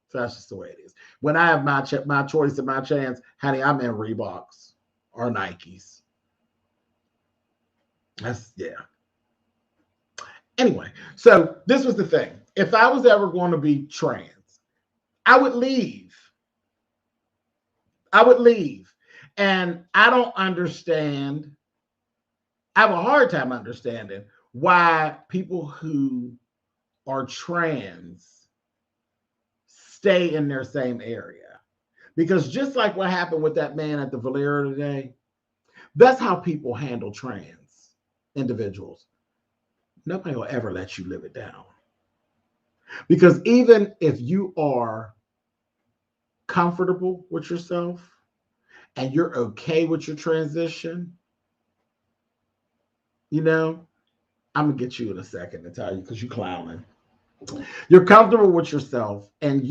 So that's just the way it is. When I have my choice and my chance, honey, I'm in Reeboks or Nikes. Yeah. Anyway, so this was the thing. If I was ever going to be trans, I would leave. And I don't understand. I have a hard time understanding why people who are trans stay in their same area. Because just like what happened with that man at the Valera today, that's how people handle trans individuals. Nobody will ever let you live it down. Because even if you are comfortable with yourself, and you're okay with your transition, I'm going to get you in a second to tell you because you're clowning. You're comfortable with yourself and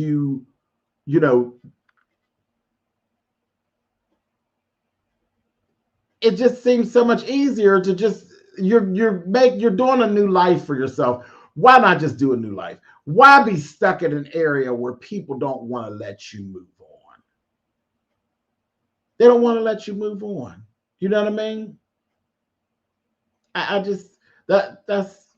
it just seems so much easier to just, you're doing a new life for yourself. Why not just do a new life? Why be stuck in an area where people don't want to let you move on? They don't want to let you move on. You know what I mean? I just, that's,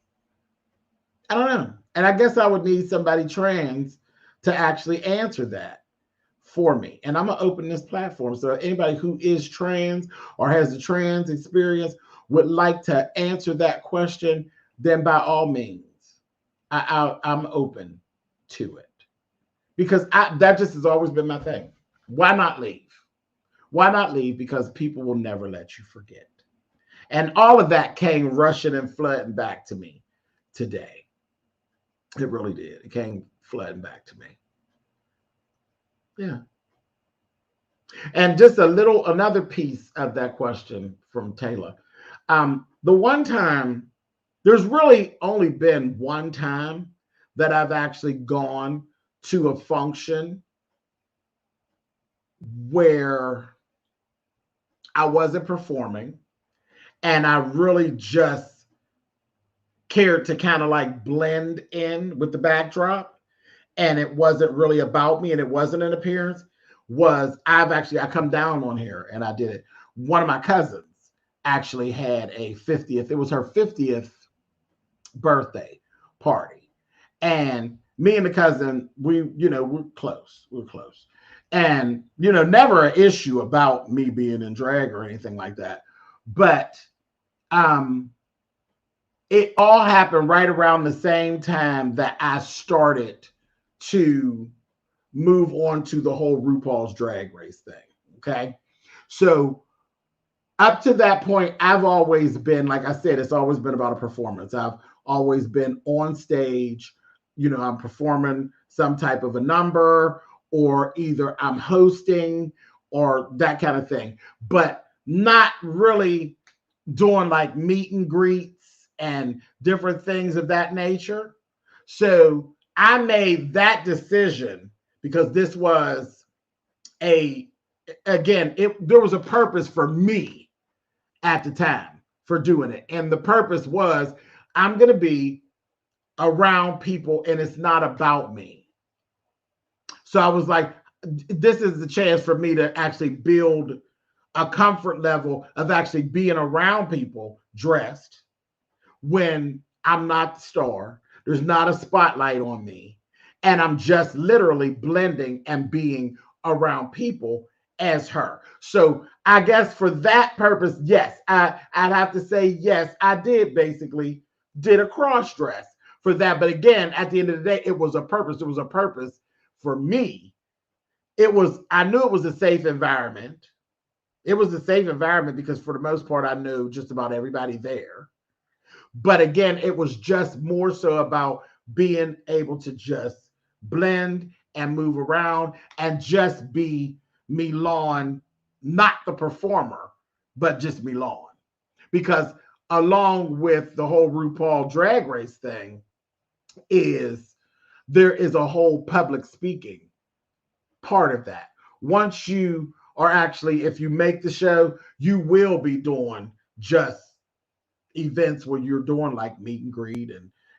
I don't know. And I guess I would need somebody trans to actually answer that for me. And I'm going to open this platform. So anybody who is trans or has a trans experience would like to answer that question, then by all means, I'm open to it. Because that just has always been my thing. Why not leave? Why not leave? Because people will never let you forget. And all of that came rushing and flooding back to me today. It really did. It came flooding back to me. Yeah. And just another piece of that question from Taylor. The one time, there's really only been one time that I've actually gone to a function where I wasn't performing and I really just cared to kind of like blend in with the backdrop, and it wasn't really about me and it wasn't an appearance, was I come down on here and I did it. One of my cousins actually had a 50th, it was her 50th birthday party. And me and the cousin, we're close. We're close. And, never an issue about me being in drag or anything like that. But it all happened right around the same time that I started to move on to the whole RuPaul's Drag Race thing. Okay. So up to that point, I've always been, like I said, it's always been about a performance. I've always been on stage. I'm performing some type of a number, or either I'm hosting or that kind of thing, but not really doing like meet and greets and different things of that nature. So I made that decision because this was there was a purpose for me at the time for doing it. And the purpose was, I'm going to be around people and it's not about me. So I was like, this is the chance for me to actually build a comfort level of actually being around people dressed when I'm not the star. There's not a spotlight on me. And I'm just literally blending and being around people as her. So I guess for that purpose, yes, I'd have to say, yes, I did a cross dress for that. But again, at the end of the day, it was a purpose. It was a purpose for me. I knew it was a safe environment. It was a safe environment because for the most part, I knew just about everybody there. But again, it was just more so about being able to just blend and move around and just be Milan, not the performer, but just Milan. Because along with the whole RuPaul Drag Race thing there is a whole public speaking part of that. Once you are actually, if you make the show, you will be doing just events where you're doing like meet and greet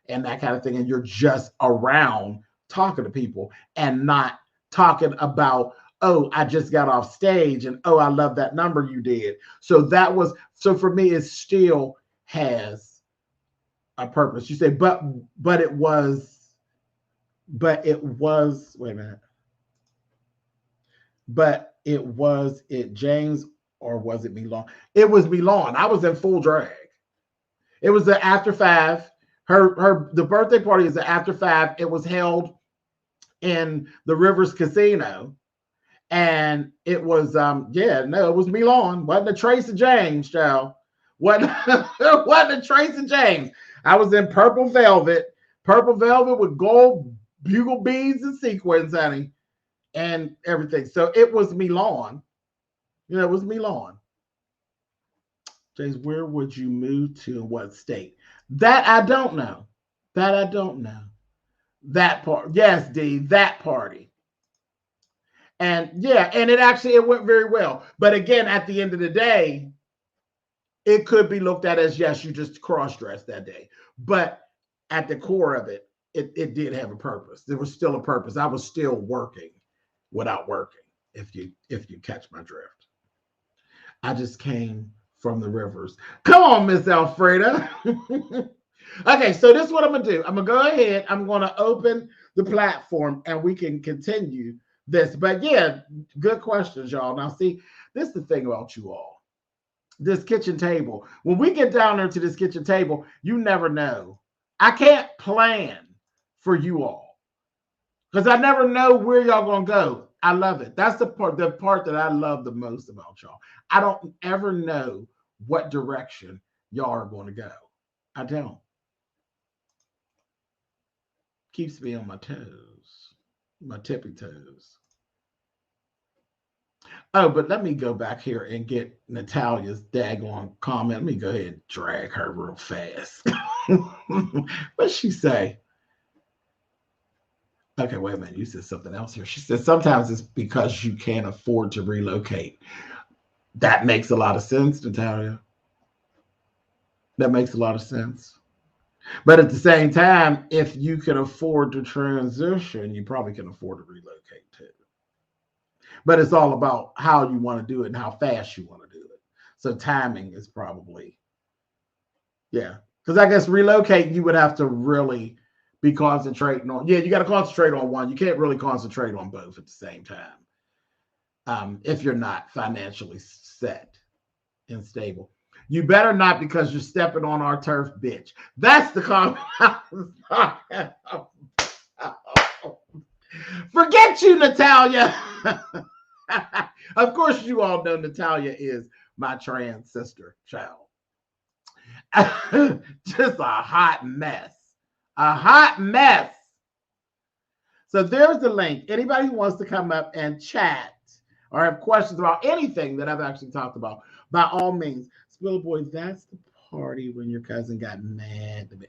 and that kind of thing, and you're just around talking to people and not talking about, oh, I just got off stage and oh, I love that number you did. So for me, it still has a purpose. You say, but it was, wait a minute. But was it James or was it Milan? It was Milan. I was in full drag. It was the after 5. The birthday party is the after 5. It was held in the Rivers Casino. And it was it was Milan. Wasn't a trace of James, child. Wasn't a trace of James. I was in purple velvet with gold bugle beads and sequins, honey, and everything. So it was Milan. It was Milan. James, where would you move to in what state? That I don't know. That part. Yes, D, that party. And and it went very well. But again, at the end of the day, it could be looked at as, yes, you just cross-dressed that day. But at the core of it, it did have a purpose. There was still a purpose. I was still working without working, if you catch my drift. I just came from the Rivers. Come on, Miss Alfreda. Okay, so this is what I'm going to do. I'm going to go ahead. I'm going to open the platform and we can continue this. But yeah, good questions, y'all. Now, see, this is the thing about you all. This kitchen table. When we get down there to this kitchen table, you never know. I can't plan for you all because I never know where y'all going to go. I love it. That's the part that I love the most about y'all. I don't ever know what direction y'all are going to go. I don't. Keeps me on my toes, my tippy toes. Oh, but let me go back here and get Natalia's daggone comment. Let me go ahead and drag her real fast. What'd she say? Okay, wait a minute. You said something else here. She said sometimes it's because you can't afford to relocate. That makes a lot of sense, Natalia. That makes a lot of sense. But at the same time, if you can afford to transition, you probably can afford to relocate too. But it's all about how you want to do it and how fast you want to do it. So timing is probably, yeah. Because I guess relocating, you would have to really be concentrating on, yeah, you got to concentrate on one. You can't really concentrate on both at the same time if you're not financially set and stable. You better not because you're stepping on our turf, bitch. That's the comment I was talking about. Forget you, Natalia. Of course, you all know Natalia is my trans sister child. Just a hot mess. A hot mess. So there's the link. Anybody who wants to come up and chat or have questions about anything that I've actually talked about, by all means, Spillitboy, that's the party when your cousin got mad at me.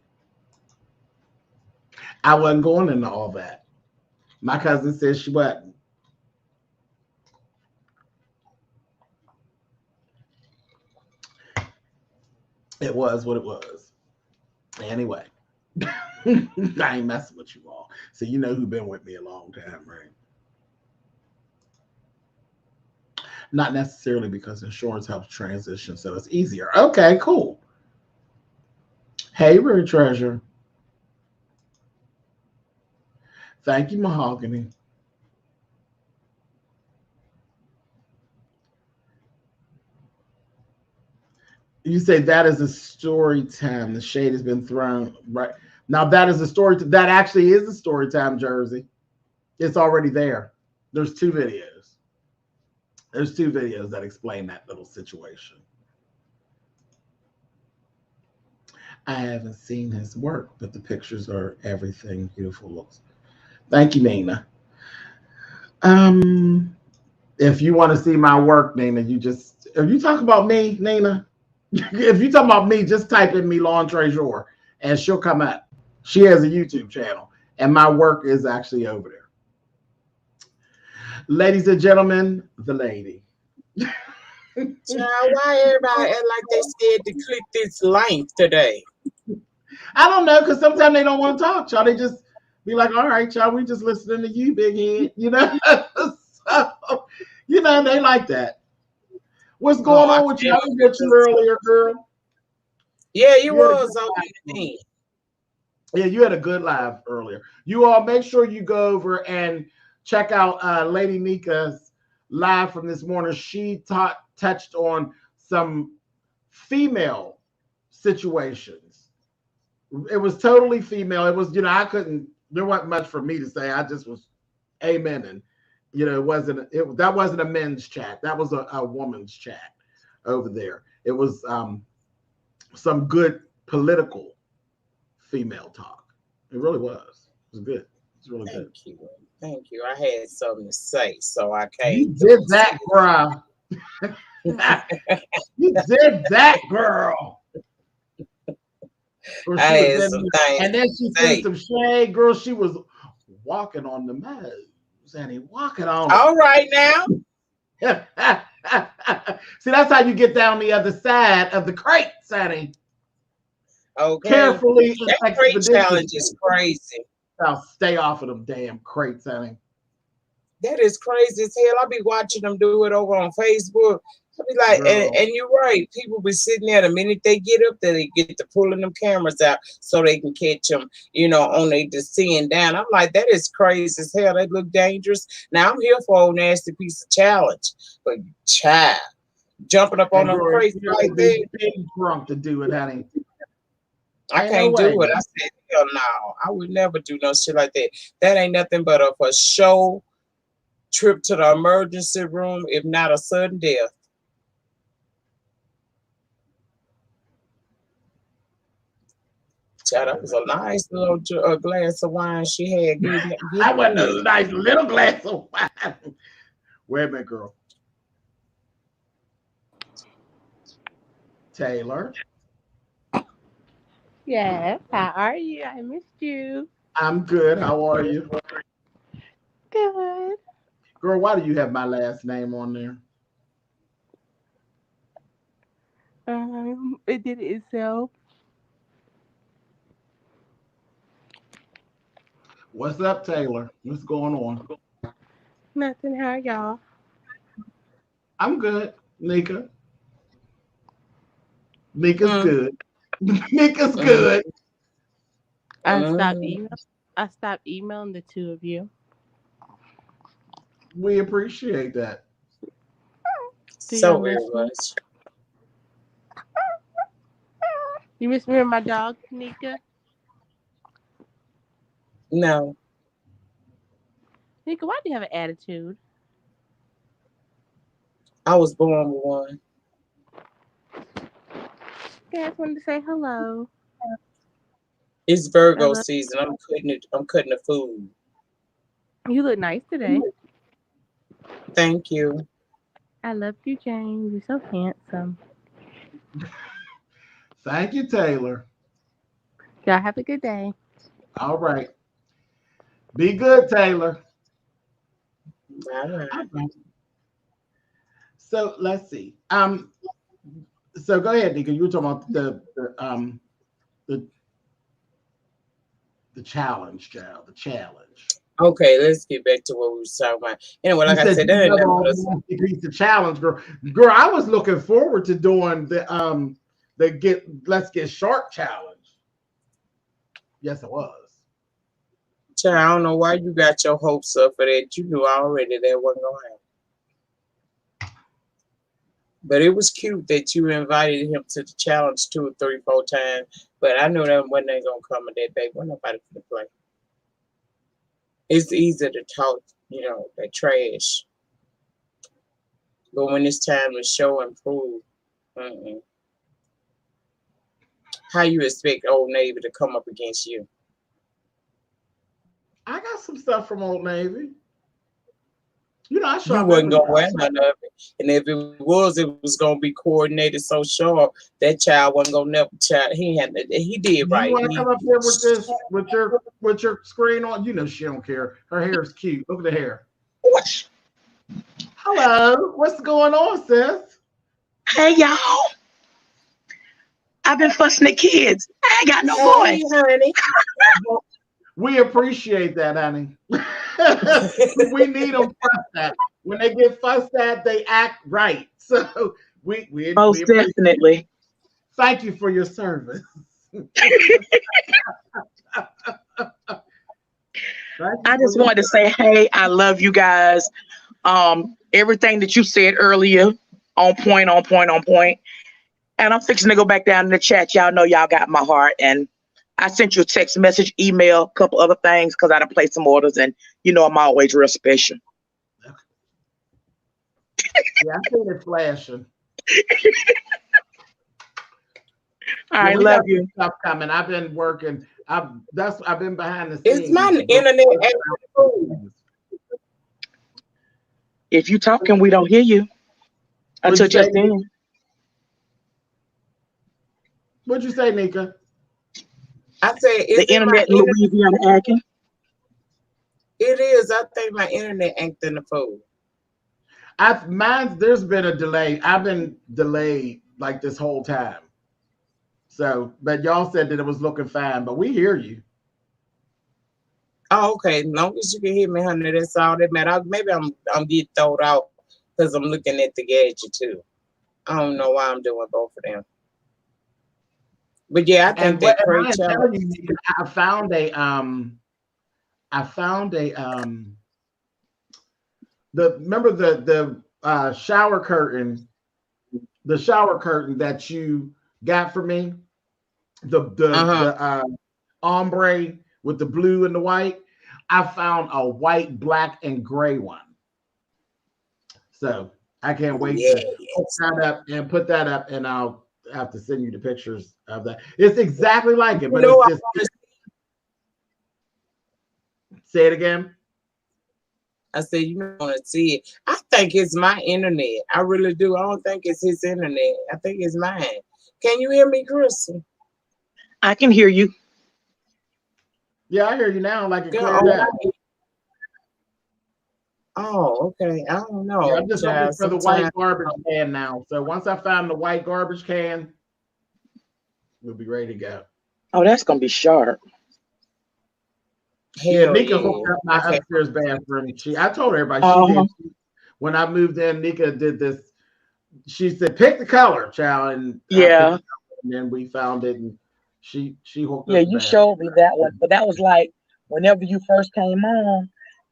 I wasn't going into all that. My cousin said she wasn't. It was what it was. Anyway, I ain't messing with you all. So you know who's been with me a long time, right? Not necessarily because insurance helps transition, so it's easier. Okay, cool. Hey, Rare Treasure. Thank you, Mahogany. You say that is a story time. The shade has been thrown right now. That is a story. That actually is a story time, Jersey. It's already there. There's two videos. There's two videos that explain that little situation. I haven't seen his work, but the pictures are everything beautiful looks. Thank you, Nina. If you want to see my work, Nina, if you talk about me, Nina, if you talk about me, just type in Milan Treasure and she'll come up. She has a YouTube channel and my work is actually over there. Ladies and gentlemen, the lady. Child, why everybody act like they scared to click this link today? I don't know, because sometimes they don't want to talk, y'all. They just be like, all right, y'all, we just listening to you, big head, So, they like that. What's going on with you? I was with you earlier, girl. Yeah, you was over. Yeah, you had a good live earlier. You all make sure you go over and check out Lady Nika's live from this morning. She touched on some female situations. It was totally female. It was, there wasn't much for me to say. I just was amen. And, that wasn't a men's chat. That was a woman's chat over there. It was some good political female talk. It really was. It was good. It's really good. Thank you. I had something to say, so I came. You did that, girl. You did that, girl. And then she threw some shade, girl. She was walking on the nose, and walking on. All right now. See, that's how you get down the other side of the crate, Sonny. Okay. Carefully. That crate challenge is crazy. I'll stay off of them damn crates, Sonny. That is crazy as hell. I'll be watching them do it over on Facebook. I'll be like, and you're right. People be sitting there the minute they get up there, they get to pulling them cameras out so they can catch them, on their descend down. I'm like, that is crazy as hell. They look dangerous. Now, I'm here for a nasty piece of challenge. But, child, jumping up on them crates like that. Big drunk to do it, honey. I can't do it. I said, hell no. I would never do no shit like that. That ain't nothing but a for show trip to the emergency room, if not a sudden death. Child, that was a nice little glass of wine she had. I wasn't a nice little glass of wine. Wait a minute, girl. Taylor. Yes, how are you? I missed you. I'm good. How are you? Good. Girl, why do you have my last name on there? It did it itself. What's up, Taylor? What's going on? Nothing. How y'all? I'm good, Nika. Nika's good. Nika's good. I stopped emailing the two of you. We appreciate that. So very much. You miss me and my dog, Nika? No. Nika, why do you have an attitude? I was born with one. Okay, I just wanted to say hello. It's Virgo season. I'm cutting the food. You look nice today. Thank you. I love you, James. You're so handsome. Thank you, Taylor. Y'all have a good day. All right. Be good, Taylor. All right. So let's see. So go ahead, Nika. You were talking about the challenge, child. The challenge. Okay, let's get back to what we were talking about. Anyway, like I said, that ain't the challenge, girl. Girl, I was looking forward to doing the Let's Get Sharp challenge. Yes, it was. Child, I don't know why you got your hopes up for that. You knew already that wasn't gonna happen. But it was cute that you invited him to the challenge 2 or 3, 4 times. But I knew that wasn't gonna come with that baby. Wasn't nobody gonna play. It's easy to talk, that trash. But when it's time to show and prove, how you expect Old Navy to come up against you? I got some stuff from Old Navy. I You wasn't gonna wear none of it, and if it was gonna be coordinated so sharp that child wasn't gonna never. He did right. You want to come up here with this with your screen on? She don't care. Her hair is cute. Look at the hair. Hello, what's going on, sis? Hey y'all, I've been fussing at kids. I ain't got no voice, honey. We appreciate that, honey. We need them fussed at. When they get fussed at, they act right. So we most definitely. Thank you for your service. I just wanted to say, hey, I love you guys. Everything that you said earlier, on point. And I'm fixing to go back down in the chat. Y'all know y'all got my heart. And I sent you a text message, email, a couple other things because I done placed some orders, and I'm always real special. Yeah, I think it's flashing. I love you. Stuff coming. I've been working. I've been behind the scenes. It's my internet. If you talking, we don't hear you until just then. What'd you say, Nika? I said, the internet in Louisiana acting. It is. I think my internet acting the fool. There's been a delay. I've been delayed like this whole time. So, but y'all said that it was looking fine, but we hear you. Oh, okay. As long as you can hear me, honey, that's all that matters. Maybe I'm getting thrown out because I'm looking at the gadget too. I don't know why I'm doing both of them. But yeah, I think that great challenge. I found a remember the shower curtain, that you got for me, the ombre with the blue and the white. I found a white, black, and gray one. So I can't wait to put that up, and I'll have to send you the pictures of that. It's exactly like it, but it's just. Say it again. I said, you don't want to see it. I think it's my internet. I really do. I don't think it's his internet. I think it's mine. Can you hear me, Chrissy? I can hear you. Yeah, I hear you now. Like it cleared out. Oh, okay. I don't know. Yeah, I'm just looking Child, for the white sometimes garbage can now. So once I find the white garbage can, we'll be ready to go. Oh, that's gonna be sharp. Yeah, hell Nika yeah. hooked up my Okay. upstairs bathroom. I told everybody Uh-huh. when I moved in, Nika did this. She said, pick the color, child. And I picked the Yeah. color, and then we found it, and she hooked Yeah, up the you bathroom. showed me that one, but that was like whenever you first came on,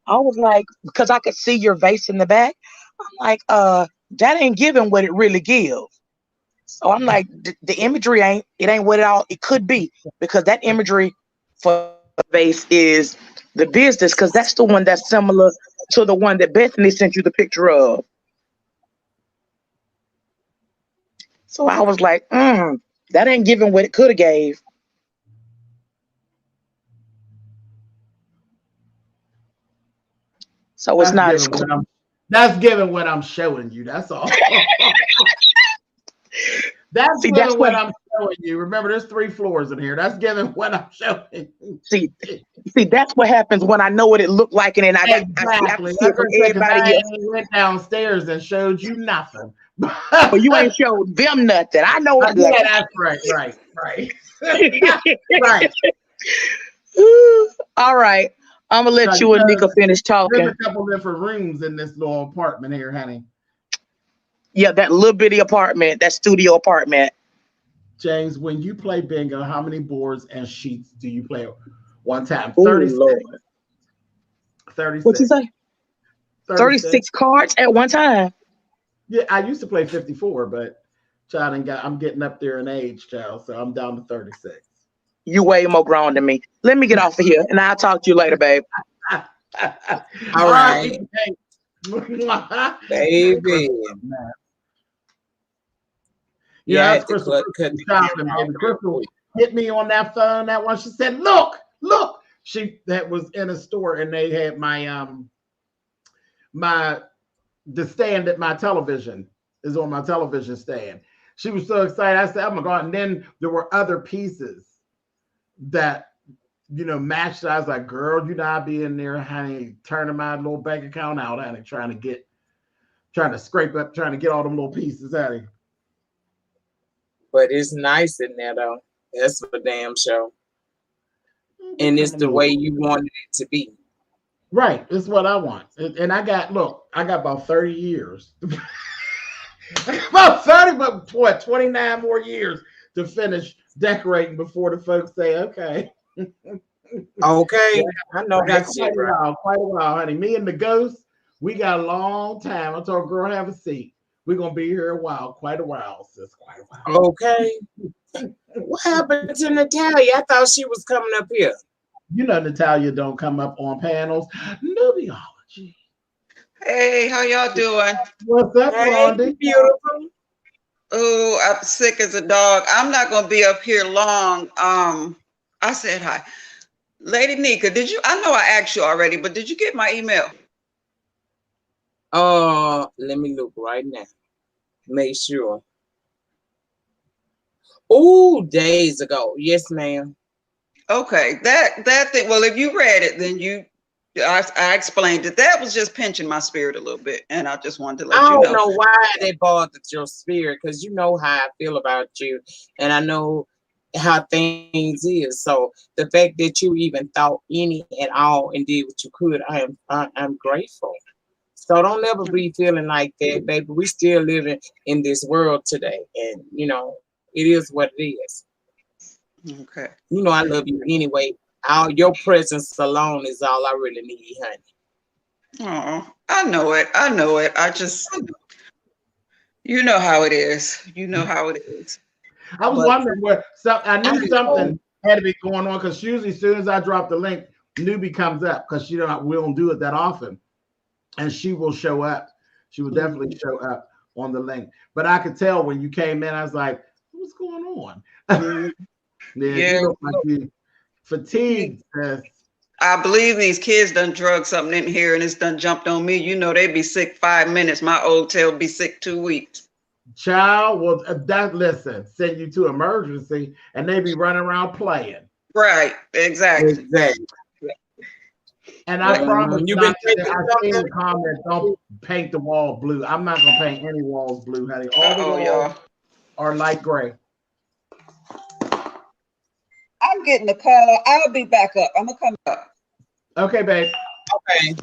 I was like, because I could see your vase in the back. I'm like, that ain't giving what it really gives. So I'm like, the imagery ain't what it could be, because that imagery for the vase is the business, because that's the one that's similar to the one that Bethany sent you the picture of. So I was like, that ain't giving what it could have gave. So it's not as cool. That's given what I'm showing you. That's all. That's See, given what I'm showing you. Remember, there's 3 floors in here. That's given what I'm showing you. See, that's what happens when I know what it looked like, and then I can see it from everybody else. I went downstairs and showed you nothing. But you ain't showed them nothing. I know it. Yeah, that's right. Right. All right. I'm gonna let you and Nika finish talking. There's a couple different rooms in this little apartment here, honey. Yeah, that little bitty apartment, that studio apartment. James, when you play bingo, how many boards and sheets do you play one time? Ooh, 36. Lord. 36. What'd you say? 36 cards at one time. Yeah, I used to play 54, but child, I'm getting up there in age, child, so I'm down to 36. You way more grown than me. Let me get off of here, and I'll talk to you later, babe. All right. Baby. Yeah, that's Crystal shopping, baby. Crystal hit me on that phone, that one. She said, look. That was in a store, and they had my the stand at my television is on my television stand. She was so excited. I said, oh my God. And then there were other pieces that, matched. I was like, girl, I be in there, honey, turning my little bank account out, honey, trying to scrape up, trying to get all them little pieces out of here. But it's nice in there, though. That's for damn sure. And it's the way you wanted it to be. Right. It's what I want. And I got about 30 years. About 30, but what, 29 more years to finish decorating before the folks say, okay. Okay. I know that's quite a while, honey. Me and the ghost, we got a long time. I told girl, have a seat. We're gonna be here a while, quite a while, sis. Quite a while. Okay. What happened to Natalia? I thought she was coming up here. Natalia don't come up on panels. Nubiology. Hey, how y'all doing? What's up, Blondie? Beautiful. Oh, I'm sick as a dog. I'm not gonna be up here long. I said hi. Lady Nika, I know I asked you already, but did you get my email? Let me look right now. Make sure. Oh, days ago. Yes, ma'am. Okay, that thing. Well, if you read it, then I explained it. That was just pinching my spirit a little bit, and I just wanted to let you know. I don't know why they bothered your spirit, because you know how I feel about you, and I know how things is. So the fact that you even thought any at all and did what you could, I'm grateful. So don't ever be feeling like that, baby. We still living in this world today, and it is what it is. Okay. I love you anyway. Your presence alone is all I really need, honey. Oh, I know it. I just, you know how it is. I was wondering I knew something had to be going on, because usually as soon as I drop the link, Newbie comes up, because we don't do it that often. And she will show up. She will definitely show up on the link. But I could tell when you came in, I was like, what's going on? You look like you fatigued. I believe these kids done drug something in here and it's done jumped on me. They be sick 5 minutes. My old tail be sick 2 weeks. Child, well, send you to emergency and they be running around playing. Right, exactly. And I promise You been not to, I see in the comments, don't paint the wall blue. I'm not gonna paint any walls blue, honey. All the walls y'all. are light gray. I'm getting a call. I'll be back up. I'm gonna come up. Okay, babe. Okay.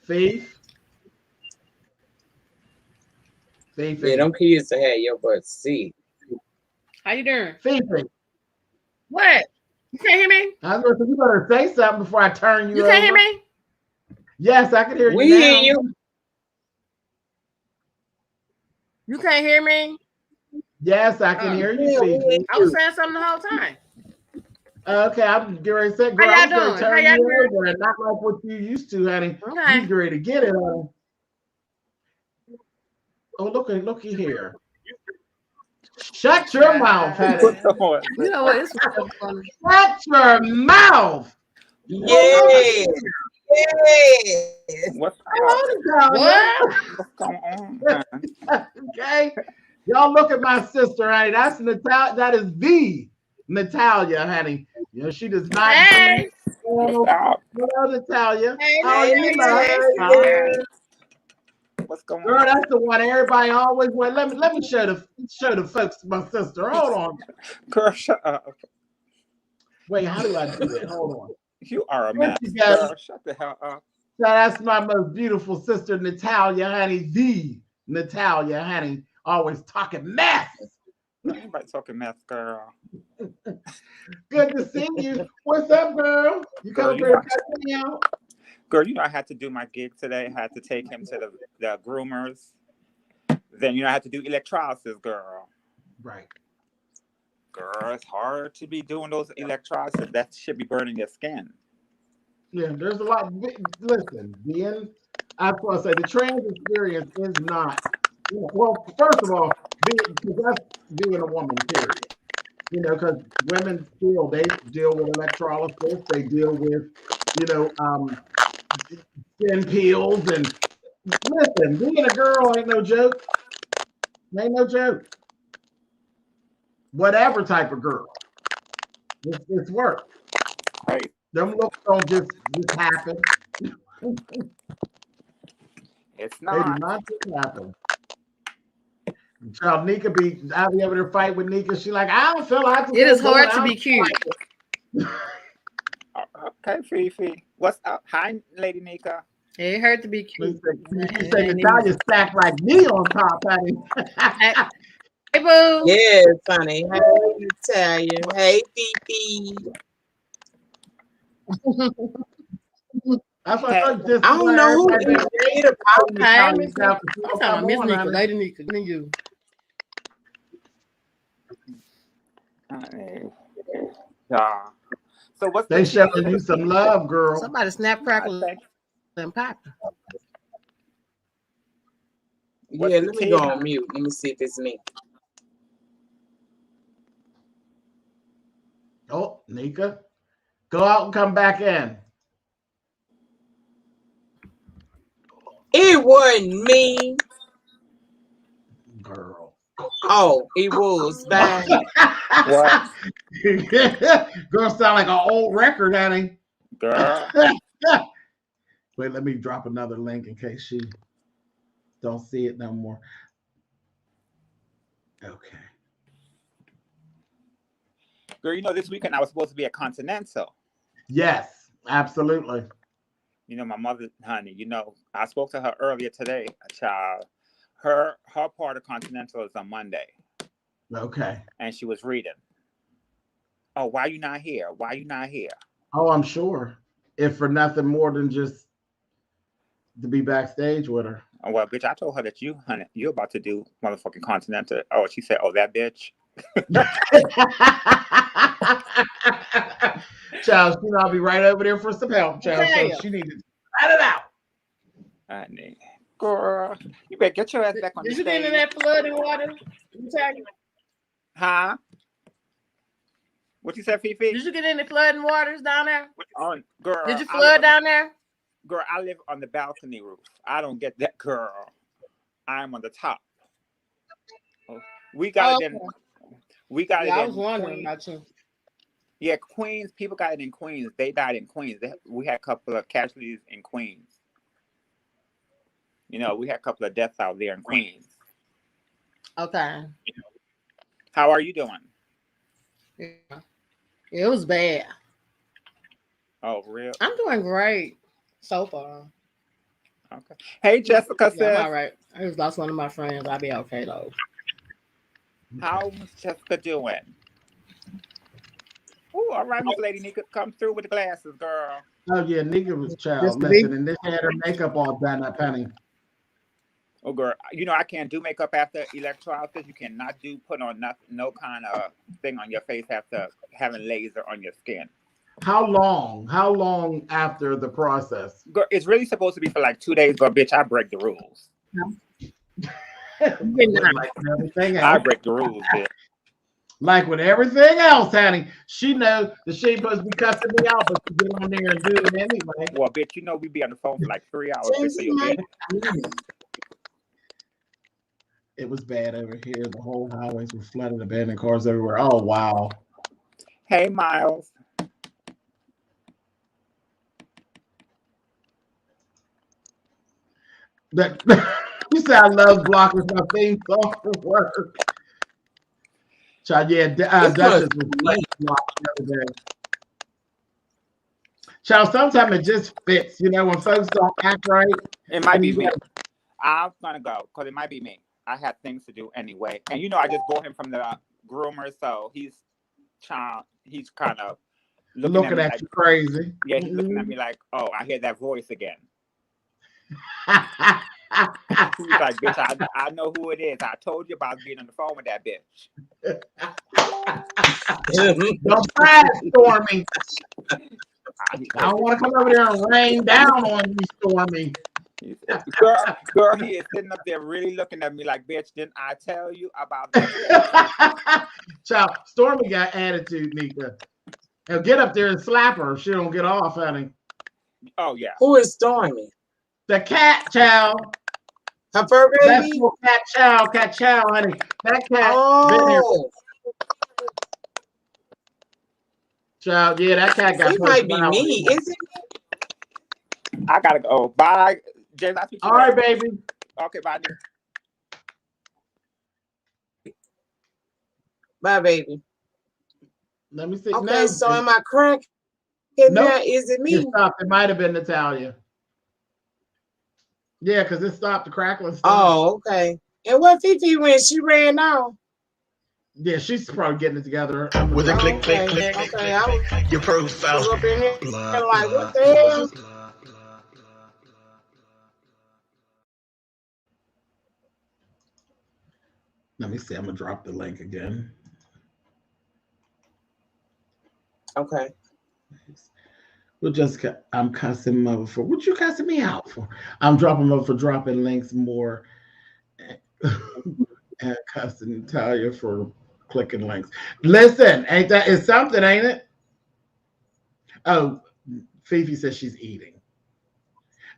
Thief. Yeah, them kids to have your butt see. How you doing? Thief. What? You can't hear me? I was gonna say, you better say something before I turn you You over. can't hear me? Yes, I can hear you We now. hear you. You can't hear me? Yes, I can hear you, Fifi. I was saying something the whole time. Okay, I'm getting ready to say, girl, How I'm y'all gonna doing? turn How you y'all over and not like what you used to, honey. Okay. You get ready to get it, honey. Oh, looky here. Shut your mouth, honey. You know what? It's funny. Shut your mouth. Yeah. Yeah. What's going on? Okay. Y'all look at my sister, honey. That's Natalia. That is the Natalia, honey. You know, she does not. Hey. Hello, Natalia. Hey, How are you, hey, What's going girl, on? that's the one everybody always went. Let me show the folks my sister. Hold on. Girl, shut up. Wait, how do I do that? Hold on. You are a There mess. she goes. Girl, shut the hell up. So that's my most beautiful sister, Natalia, honey. The Natalia, honey. Always talking mess. Everybody talking mess, girl. Good to see you. What's up, girl? You Girl, come you here know- to check me out? Girl, you know I had to do my gig today. I had to take him to the groomers. Then, you know, I had to do electrolysis, girl. Right. Girl, it's hard to be doing those electrolysis. That should be burning your skin. Yeah, there's a lot. Listen, I was going to say the trans experience is not, well, first of all, that's being a woman, period. You know, because women they deal with electrolysis, they deal with, skin peels, and listen, being a girl ain't no joke. Ain't no joke. Whatever type of girl, it's work. Right. Them looks don't just happen. It's They do not. not just happen. Child, Nika I'll be able to fight with Nika. She like, I don't feel like it is hard to be cute. Okay, Fifi. What's up? Hi, Lady Nika. It hurt to be cute. She said Natalia stacked like me on top, honey. Hey, boo. Yes, honey. Hey, Natalia. Hey, Fifi. That's what I thought. Just I don't know who everybody did it about Hey, Natalia's out, 'cause she I'm don't talking about come Miss on, Nika, honey. Lady Nika, than you. Yeah. So what's They showing you some love, girl. Somebody snap, crackle, and pop. Yeah, let me go on mute. Let me see if it's me. Oh, Nika, go out and come back in. It wasn't me. Girl. Oh, it was. Bye. What? Girl sound like an old record, honey. Girl. Wait, let me drop another link in case she don't see it no more. Okay. Girl, you know, this weekend I was supposed to be at Continental. Yes, absolutely. You know, my mother, honey, you know, I spoke to her earlier today, child. Her part of Continental is on Monday. Okay. And she was reading. Oh, why you not here? Why you not here? Oh, I'm sure. If for nothing more than just to be backstage with her. Oh, well, bitch, I told her that honey, you're about to do motherfucking Continental. Oh, she said, oh, that bitch. Child, I'll be right over there for some help, child. So she needs to cut it out. Honey. Girl, you better get your ass back on the stage. Did you get in that flood and water? Huh? What you said, Fifi? Did you get in the flood and waters down there? Oh, girl. Did you flood down there? Girl, I live on the balcony roof. I don't get that, girl. I'm on the top. We got it in. We got it in. I was wondering about you. Yeah, Queens. People got it in Queens. They died in Queens. We had a couple of casualties in Queens. You know, we had a couple of deaths out there in Queens. Okay. How are you doing? Yeah. It was bad. Oh, real? I'm doing great so far. Okay. Hey, Jessica Yeah, I'm says, all right. I just lost one of my friends. I'll be okay though. how's Jessica doing? Oh, all right, Miss Lady Nika, come through with the glasses, girl. Oh yeah, Nika was Just child. Listen, and this had her makeup all done up, honey. Oh, girl, you know I can't do makeup after electrolysis. You cannot put on no kind of thing on your face after having laser on your skin. How long? How long after the process? Girl, it's really supposed to be for like 2 days, but bitch, I break the rules. Like everything else. I break the rules, bitch. Like with everything else, honey, she knows that she supposed to be cussing me out, but she get on there and do it anyway. Well, bitch, you know we be on the phone for like 3 hours. Bitch, so you'll get It was bad over here. The whole highways were flooded, abandoned cars everywhere. Oh wow. Hey, Miles. That you said I love blocking my theme song for work. Child, yeah, Duchess was blocked the other day. Child, sometimes it just fits, you know, when folks don't act right. It might be me. I'm gonna go because it might be me. I had things to do anyway, and you know I just bought him from the groomer, so he's kind of looking at like, you crazy. Yeah, he's looking at me like, oh, I hear that voice again. He's like, bitch, I know who it is. I told you about being on the phone with that bitch. Don't try it, Stormy. I don't want to come over there and rain down on you, Stormy. Girl, he is sitting up there really looking at me like, bitch, didn't I tell you about that? Child, Stormy got attitude, Nika. Now get up there and slap her if she don't get off, honey. Oh, yeah. Who is Stormy? The cat, child. Her fur baby? That's cat chow, honey. That cat. Oh. Child, yeah, that cat got. It might be me, is it? I gotta go. Bye, James. All right, baby. Okay, bye. Bye, baby. Let me see. Okay, so am I correct? Now, is it me? It stopped. It might have been Natalia. Yeah, because it stopped the crackling. Oh, okay. And what Fifi when she ran out? Yeah, she's probably getting it together. With a click, click, click, Okay, click, your profile. Up in here, like, what the hell? Let me see. I'm gonna drop the link again. Okay. Well, Jessica, I'm cussing mother for what you cussing me out for? I'm dropping up for dropping links more, and cussing Natalia for clicking links. Listen, ain't that it's something, ain't it? Oh, Fifi says she's eating.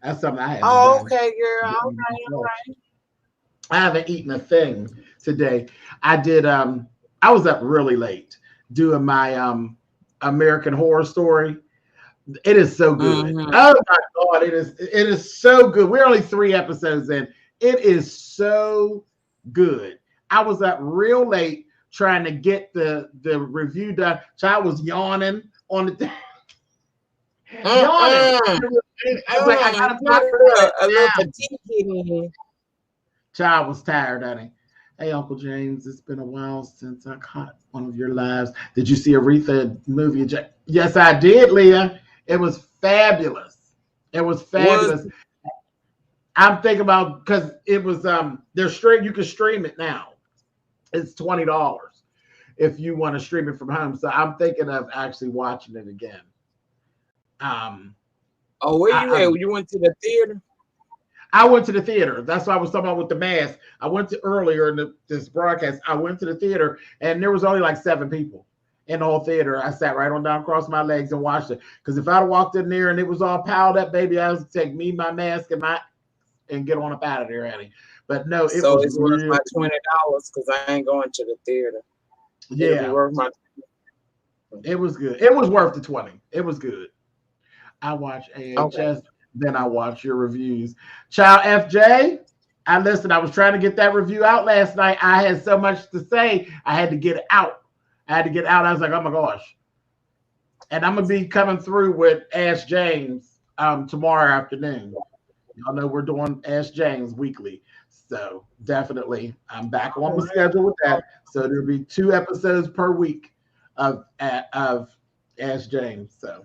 That's something I haven't done. Okay, girl. All right. I haven't eaten a thing today. I did. I was up really late doing my American Horror Story. It is so good. Mm-hmm. Oh my God, it is so good. We're only 3 episodes in. It is so good. I was up real late trying to get the review done. So I was yawning on the yawning. I was like, I gotta talk a little fatigue in here. Child was tired, honey. Hey, Uncle James, it's been a while since I caught one of your lives. Did you see Aretha movie? Yes, I did, Leah. It was fabulous. It was fabulous. I'm thinking about because it was they're straight. You can stream it now. It's $20 if you want to stream it from home. So I'm thinking of actually watching it again. Oh, where you at? You went to the theater? I went to the theater. That's what I was talking about with the mask. I went to earlier in this broadcast. I went to the theater and there was only like 7 people in the whole theater. I sat right on down, crossed my legs and watched it. Because if I'd walked in there and it was all piled up, baby, I was take me, my mask, and get on up out of there, Annie. But no, it was it's worth my $20 because I ain't going to the theater. Yeah. It'll be worth my It was good. It was worth the 20. It was good. I watched AHS, Okay. then I watched your reviews. Child FJ, I listened. I was trying to get that review out last night. I had so much to say. I had to get it out. I was like, oh my gosh. And I'm gonna be coming through with Ask James tomorrow afternoon. Y'all know we're doing Ask James weekly. So definitely I'm back on the schedule with that. So there'll be 2 episodes per week of Ask James. So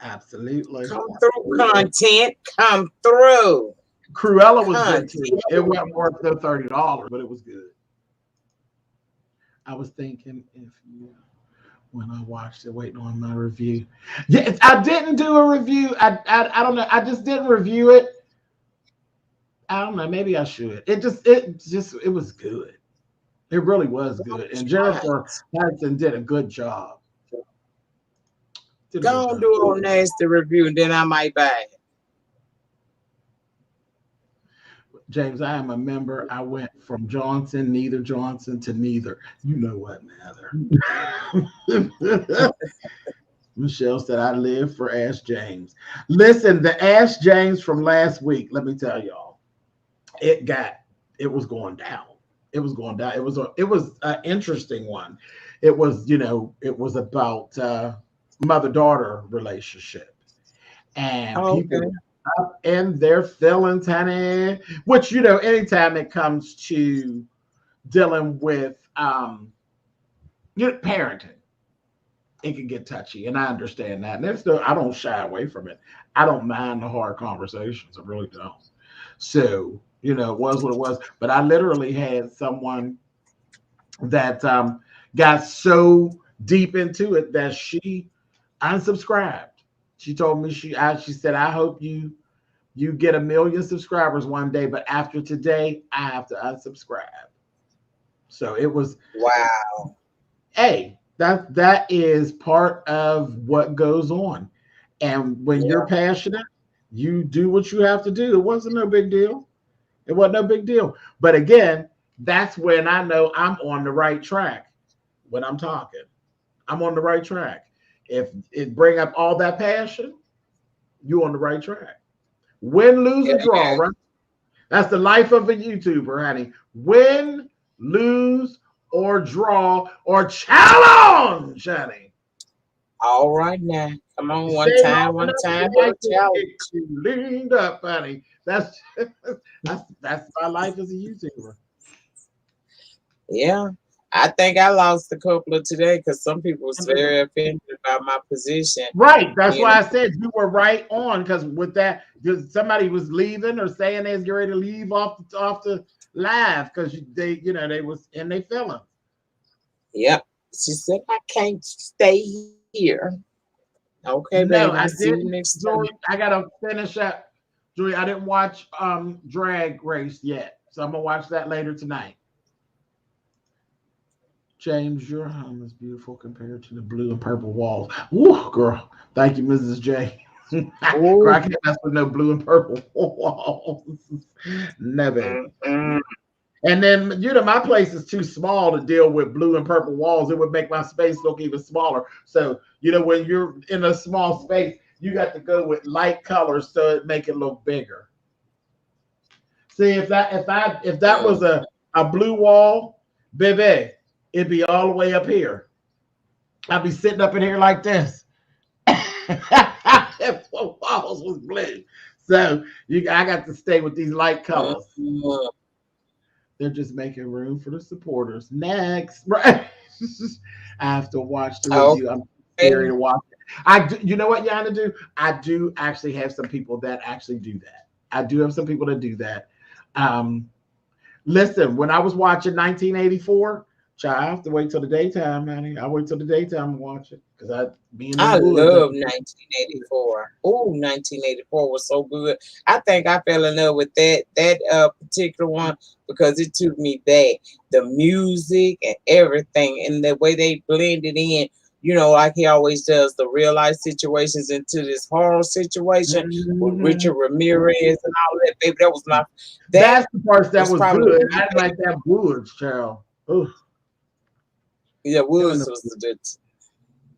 absolutely. Come through, content. Come through. Cruella was good too. It wasn't worth the $30, but it was good. I was thinking when I watched it, waiting on my review. Yeah, I didn't do a review. I don't know. I just didn't review it. I don't know. Maybe I should. It was good. It really was good. And Jennifer Hudson did a good job. Go and do a nasty review, and then I might buy it. James, I am a member. I went from neither Johnson to neither. You know what, Mather. Michelle said, I live for Ask James. Listen, the Ask James from last week, let me tell y'all, it was going down. It was going down. It was an interesting one. It was, it was about mother-daughter relationship. And people up in their feelings, honey, which, anytime it comes to dealing with parenting, it can get touchy, and I understand that. And I don't shy away from it. I don't mind the hard conversations. I really don't. So, it was what it was. But I literally had someone that got so deep into it that she unsubscribed. She told me she said, I hope you get 1 million subscribers one day, but after today, I have to unsubscribe. So it was wow. Hey, that is part of what goes on. And when you're passionate, you do what you have to do. It wasn't no big deal. It wasn't no big deal. But again, that's when I know I'm on the right track. When I'm talking, I'm on the right track. If it bring up all that passion, you're on the right track. Win, lose, or draw, right? That's the life of a YouTuber, honey. Win, lose, or draw, or challenge, honey. All right now. Come on, one time, challenge. Leaned up, honey. That's my life as a YouTuber. Yeah. I think I lost a couple of today because some people was very offended about my position. Right. That's why I said you were right on, because with that, because somebody was leaving or saying they was getting ready to leave off the live because they was in their feelings. Yep. She said, I can't stay here. Okay, no, baby. I See you didn't. next Joey, time. I gotta finish up. Joey, I didn't watch Drag Race yet, so I'm gonna watch that later tonight. James, your home is beautiful compared to the blue and purple walls. Woo, girl. Thank you, Mrs. J. Girl, I can't mess with no blue and purple walls. Never. And then, my place is too small to deal with blue and purple walls. It would make my space look even smaller. So, when you're in a small space, you got to go with light colors so it make it look bigger. See, if that was a blue wall, baby, it'd be all the way up here. I'd be sitting up in here like this. If the walls was blue. So I got to stay with these light colors. They're just making room for the supporters. Next. Right. I have to watch the review. I'm scary to watch it. You know what you have to do? I do actually have some people that actually do that. I do have some people that do that. Listen, when I was watching 1984, I have to wait till the daytime, honey. I wait till the daytime to watch it because I love 1984. Oh, 1984 was so good. I think I fell in love with that particular one because it took me back. The music and everything and the way they blended in, like he always does, the real life situations into this horror situation with Richard Ramirez and all that. Baby, that was that's the part that was good. I didn't like that Woods, child. Ooh. Yeah, Woods was good.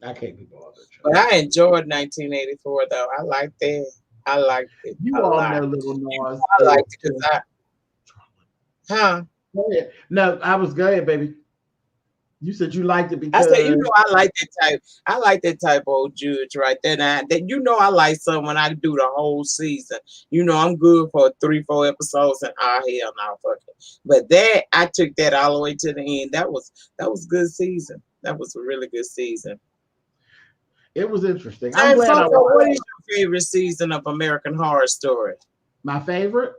I can't be bothered. But I enjoyed 1984 though. I liked that. I liked it You a all lot. know Little Nas. I liked it because huh? Go ahead. No, I was go ahead, baby. You said you liked it I because said, I like that type. I like that type of old judge right there. Now, that I like something when I do the whole season. I'm good for 3-4 episodes, and hell no, fuck it. But that I took that all the way to the end. That was good season. That was a really good season. it was interesting. Hey, I'm glad I Funko, what watched. is your favorite season of American Horror Story? My favorite.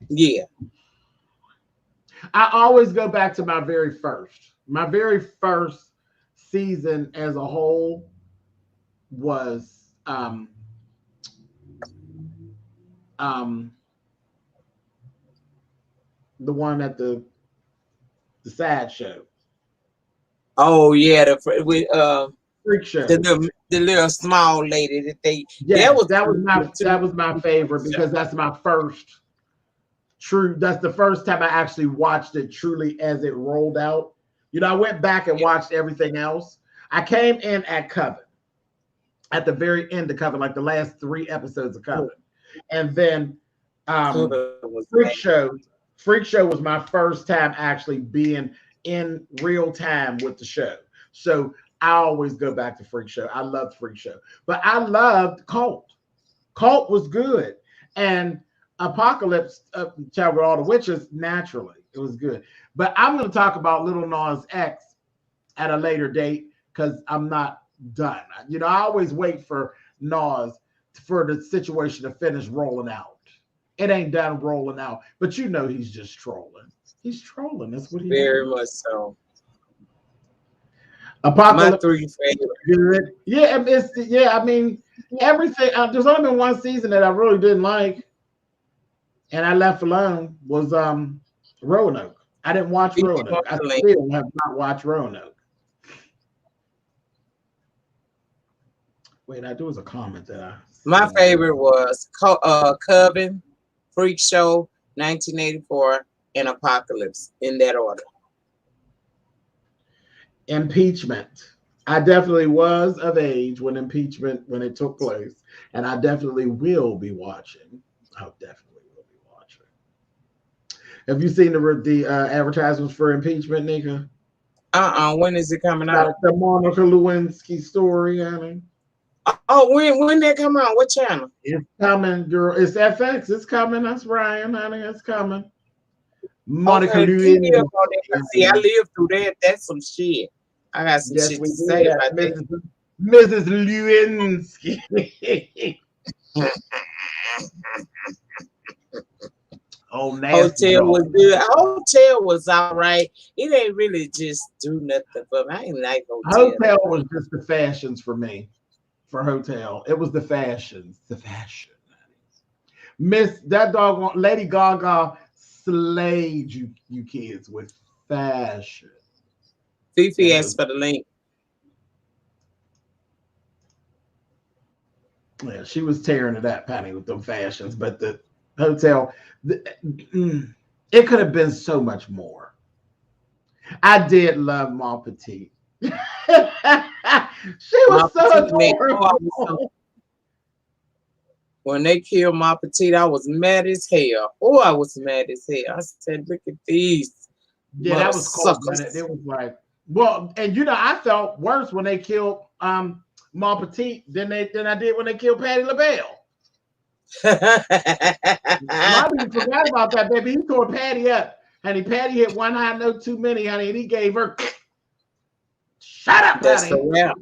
Yeah. I always go back to my very first. My very first season as a whole was the one at the sad show. Oh yeah, Freak show. the little small lady that they Yeah, that was my favorite because that's my first true. That's the first time I actually watched it truly as it rolled out. I went back and watched everything else. I came in at Coven, at the very end of Coven, like the last 3 episodes of Coven, and then Freak Show. Freak Show was my first time actually being in real time with the show. So I always go back to Freak Show. I loved Freak Show, but I loved Cult. Cult was good, and Apocalypse, Child with All the Witches, naturally, it was good. But I'm going to talk about Little Nas X at a later date because I'm not done. I always wait for Nas for the situation to finish rolling out. It ain't done rolling out, but he's just trolling. He's trolling. That's what he very does. much so. Apocalypse. My 3 favorite. Good. Yeah, I mean, everything. There's only been one season that I really didn't like, and I left alone was Roanoke. I didn't watch Roanoke. I still have not watched Roanoke. Wait, there was a comment that My favorite was Coven, Freak Show, 1984, and Apocalypse, in that order. Impeachment. I definitely was of age when it took place, and I definitely will be watching. I definitely will be watching. Have you seen the advertisements for impeachment, Nika? When is it coming out? The Monica Lewinsky story, honey. Oh, when that come out? What channel? It's coming, girl. It's FX. It's coming. That's Ryan, honey. It's coming. Monica Lewinsky. See, I lived through that. That's some shit. I got some shit to say about that. Mrs. Lewinsky. Oh, nasty. Hotel was good. Hotel was all right. It ain't really just do nothing for me. I ain't like Hotel. Hotel was just the fashions for me. For Hotel, it was the fashions. The fashion. Miss that dog, Lady Gaga slayed you kids with fashion. Fifi asked for the link. Yeah, she was tearing it up, Patty, with them fashions. But the Hotel, it could have been so much more. I did love Ma Petite. She was so adorable. When they killed Ma Petite, I was mad as hell. Oh, I was mad as hell. I said, look at these. Yeah, that was cool. It was like, well, and I felt worse when they killed Ma Petite than I did when they killed Patti LaBelle. A lot of people forgot about that, baby. He tore Patti up. Honey, Patti hit one high note too many, honey, and he gave her. Shut up, That's honey. a wrap.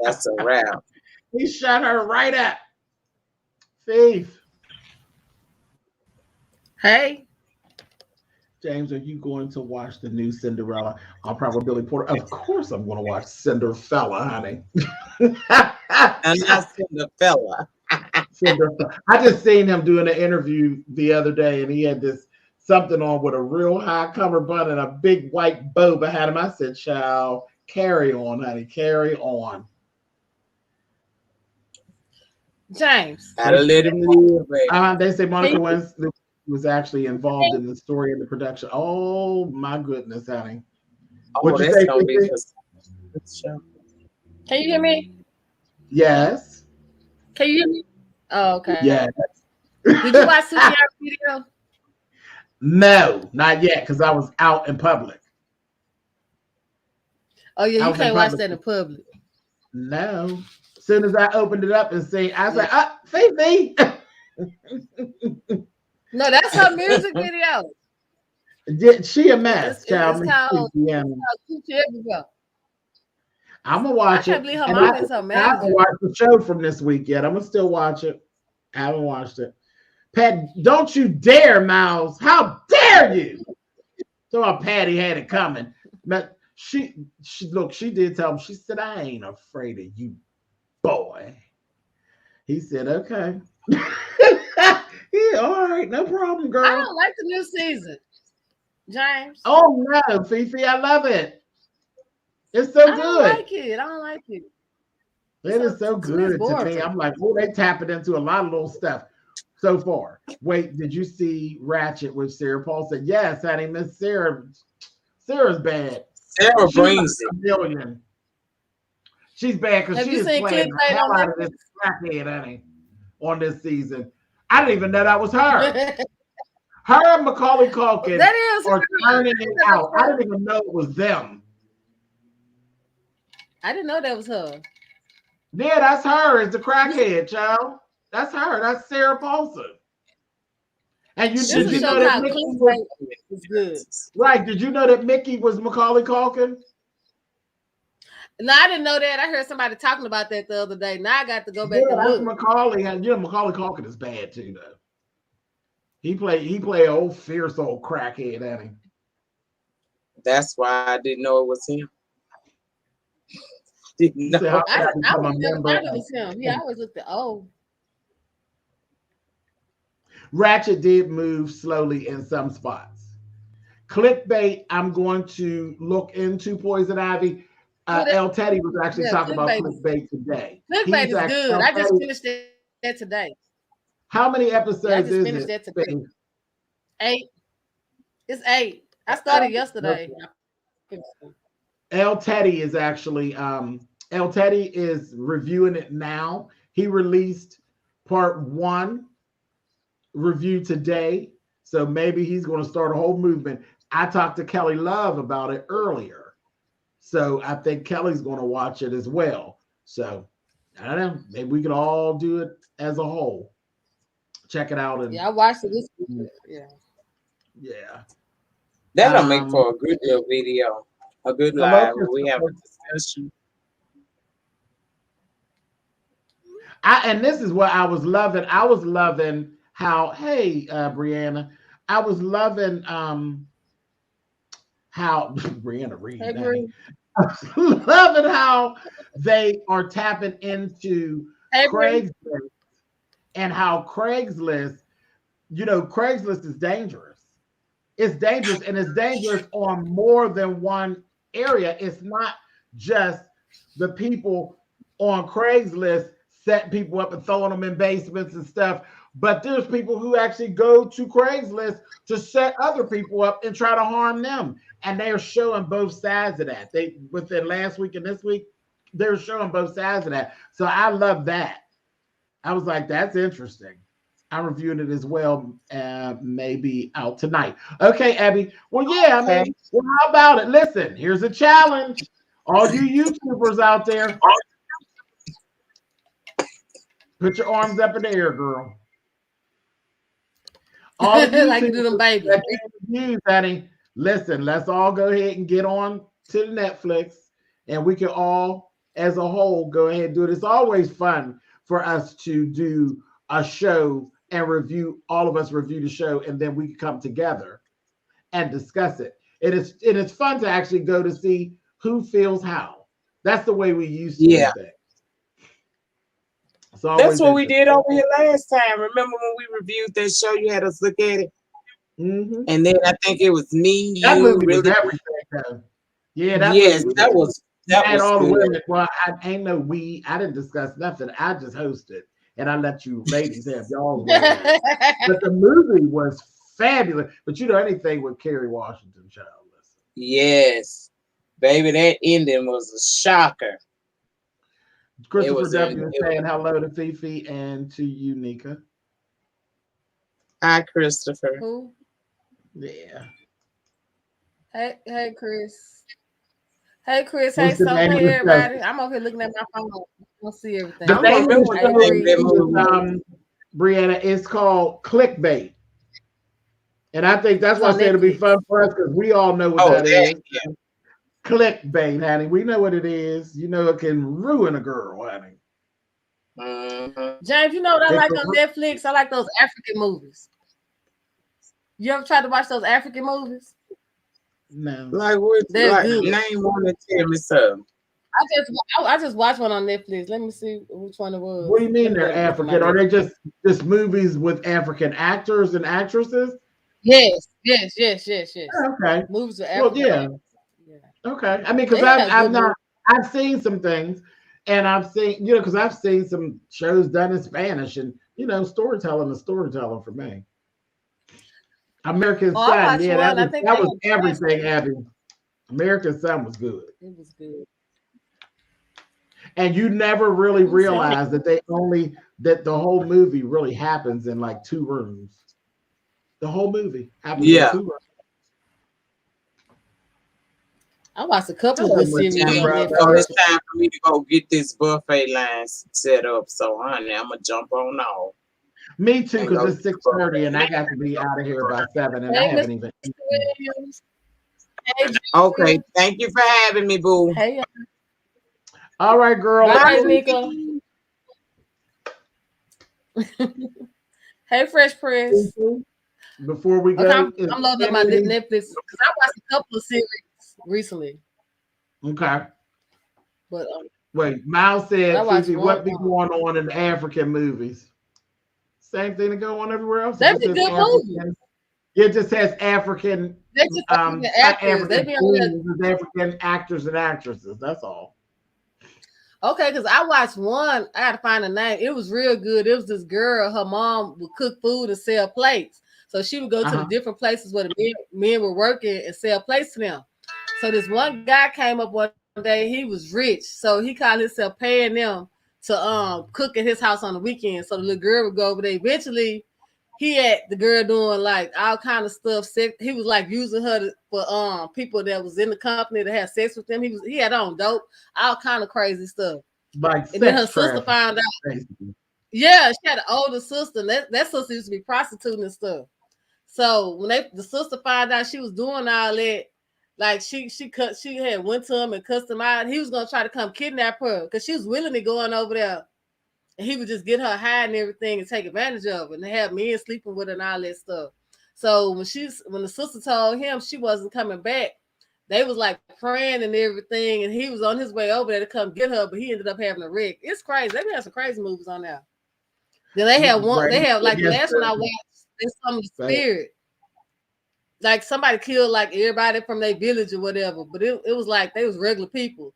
That's a wrap. He shut her right up. Thief. Hey. James, are you going to watch the new Cinderella on Probability Porter? Of course I'm going to watch Cinderfella, honey. And not Cinderfella. I just seen him doing an interview the other day, and he had something on with a real high cover bun and a big white bow behind him. I said, child, carry on, honey, carry on. James. Gotta let him live, baby. They say Monica was actually involved in the story and the production. Oh my goodness, honey. Oh, that's gonna be a show. Can you hear me? Yes. Can you hear me? Oh, okay. Yes. Did you watch Suki's video? No, not yet, because I was out in public. Oh yeah, you can't watch that in public. No. As soon as I opened it up and see, I said, Fifi. No, that's her music video. She a mess, child. It's called Coochie Everywhere. I'm gonna watch it. I can't believe her mom is her manager. I haven't watched the show from this week yet. I'm gonna still watch it. I haven't watched it. Pat, don't you dare, Miles. How dare you? So Patty had it coming. But she did tell him, she said, I ain't afraid of you, boy. He said, okay. Yeah, all right, no problem, girl. I don't like the new season, James. Oh no, Fifi, I love it. It's so good. I don't like it. I don't like it. It is so good to me. I'm like, oh, they tapping into a lot of little stuff so far. Wait, did you see Ratchet with Sarah Paulson? Yes, honey, Miss Sarah. Sarah's bad. Sarah brings it. $1 million. She's bad because she's playing the hell out of this crackhead, honey, on this season. I didn't even know that was her. Her and Macaulay Culkin are turning it out. I didn't even know it was them. I didn't know that was her. Yeah, that's her. It's the crackhead, child. That's her. That's Sarah Paulson. And did you know that Mickey was good? Right. Did you know that Mickey was Macaulay Culkin? No, I didn't know that. I heard somebody talking about that the other day. Now I got to go back and look. Macaulay. And Macaulay Culkin is bad too, though. He play old fierce old crackhead, ain't he? That's why I didn't know it was him. Didn't know. I never thought it was him. He always looked at Ratchet did move slowly in some spots. Clickbait, I'm going to look into Poison Ivy. El Teddy was actually talking about clickbait today. Clickbait is good. I just finished that today. How many episodes is it? That today. 8. It's 8. I started yesterday. El Teddy is actually El Teddy is reviewing it now. He released part 1 review today, so maybe he's going to start a whole movement. I talked to Kelly Love about it earlier, so I think Kelly's going to watch it as well. So I don't know, maybe we can all do it as a whole. Check it out. And I watched it this week. Yeah. That'll make for a good little video, a good live where we have a discussion. And this is what I was loving. I was loving how, hey, Brianna, I was loving how Brianna Reed. Hey, I was loving how they are tapping into Craigslist and how Craigslist, Craigslist is dangerous. It's dangerous, and it's dangerous on more than one area. It's not just the people on Craigslist setting people up and throwing them in basements and stuff, but there's people who actually go to Craigslist to set other people up and try to harm them. And they are showing both sides of that. Within last week and this week, they're showing both sides of that. So I love that. I was like, that's interesting. I'm reviewing it as well, maybe out tonight. Okay, Abby. Well, yeah, I mean, well, how about it? Listen, here's a challenge. All you YouTubers out there, put your arms up in the air, girl. All of you like you do them babies. Listen, let's all go ahead and get on to the Netflix, and we can all, as a whole, go ahead and do it. It's always fun for us to do a show and review. All of us review the show, and then we can come together and discuss it. It is fun to actually go to see who feels how. That's the way we used to do things. That's what we did over here last time. Remember when we reviewed that show? You had us look at it, and then I think it was me. That movie was everything, though. Yeah, that was all the women. Well, I didn't discuss nothing. I just hosted, and I let you ladies have y'all. But the movie was fabulous. But anything with Kerry Washington, child. Listen. Yes, baby, that ending was a shocker. Christopher was W. is it saying hello to Fifi and to you, Nika. Hi, Christopher. Who? Yeah. Hey, Chris. Hey, Chris. Hey, What's the so name of hey, the show? everybody. I'm over here looking at my phone. I don't see everything. The I name don't of know the what the name of that show movie. is, Brianna, it's called Clickbait. And I think that's It's why I on said it'll be Netflix. fun for us because we all know what Oh, that is. yeah. Clickbait, honey. We know what it is. You know it can ruin a girl, honey. James, you know what I It like can on Netflix? I like those African movies. You ever tried to watch those African movies? No. Like what? They're Like good. name one and tell me something. I just watched one on Netflix. Let me see which one it was. What do you mean Let me go they're to look at my African? Are they list. just movies with African actors and actresses? Yes. Okay. Movies with Well, African. yeah. Yeah. Okay. I mean, because They have I've good not movies. I've seen some things, and I've seen because I've seen some shows done in Spanish, and storytelling is storytelling for me. American Oh, I Son, watched yeah, one. I think that they was had everything, Abby. American Son was good, it was good. and you never really Who said realize that that the whole movie really happens in like 2 rooms. The whole movie happens in Yeah. 2 rooms. I watched a couple of Oh, good well, series James, on oh, Netflix. it's time for me to go get this buffet line set up. So, honey, I'm gonna jump on off. Me too, And because go it's get the 6:30, and I buffet. got to be out of here by 7, and I Hey, haven't Mr. even eaten. Williams. Hey, Okay, Julia. thank you for having me, boo. Hey, All right, girl. bye, Bye. Nika. Hey, Fresh Press. Before we Okay, go, I'm loading up my Netflix because I watched a couple of series recently. Okay. But Wait, Miles I said, watched Fifi, one. what be going on in the African movies? Same thing that go on everywhere else. It They just be says good movies. African. It just has African. They just African Not actors. They African be on there. queens, it's African actors and actresses. That's all. Okay, because I watched one. I had to find a name. It was real good. It was this girl. Her mom would cook food and sell plates. So she would go to the different places where the men were working and sell plates to them. So this one guy came up one day. He was rich, so he called himself paying them to cook at his house on the weekend. So the little girl would go over there. Eventually, he had the girl doing like all kind of stuff. He was like using her for people that was in the company to have sex with them. He had on dope, all kind of crazy stuff. Like and then her sex sister trafficking, found out. basically. Yeah, she had an older sister. That sister used to be prostituting and stuff. So when the sister found out she was doing all that, like she had went to him and cussed him out. He was gonna try to come kidnap her because she was willingly going over there, and he would just get her high and everything and take advantage of her, and they have men sleeping with her and all that stuff. So when the sister told him she wasn't coming back, they was like praying and everything, and he was on his way over there to come get her, but he ended up having a wreck. It's crazy. They have some crazy movies on there. Then they have one. Right. They have like the Yes, last one I watched. It's some of the Right. spirit. Like somebody killed like everybody from their village or whatever, but it was like they was regular people.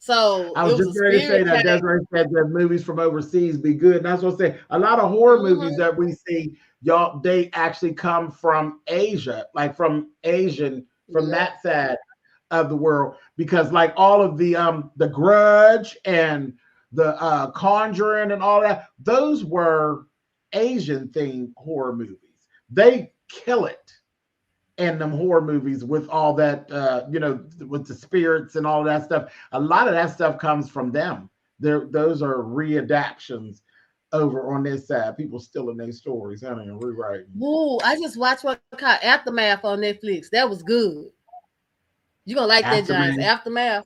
So I was just ready to say that Desiree said that movies from overseas be good. And that's what I say. A lot of horror movies that we see, y'all, they actually come from Asia, like from that side of the world. Because like all of the Grudge and the Conjuring and all that, those were Asian themed horror movies. They kill it in them horror movies with all that, with the spirits and all that stuff. A lot of that stuff comes from them. Those are readaptations over on this side. People stealing their stories, honey, and rewriting. Ooh, I just watched one called Aftermath on Netflix. That was good. You gonna like that, James? Aftermath.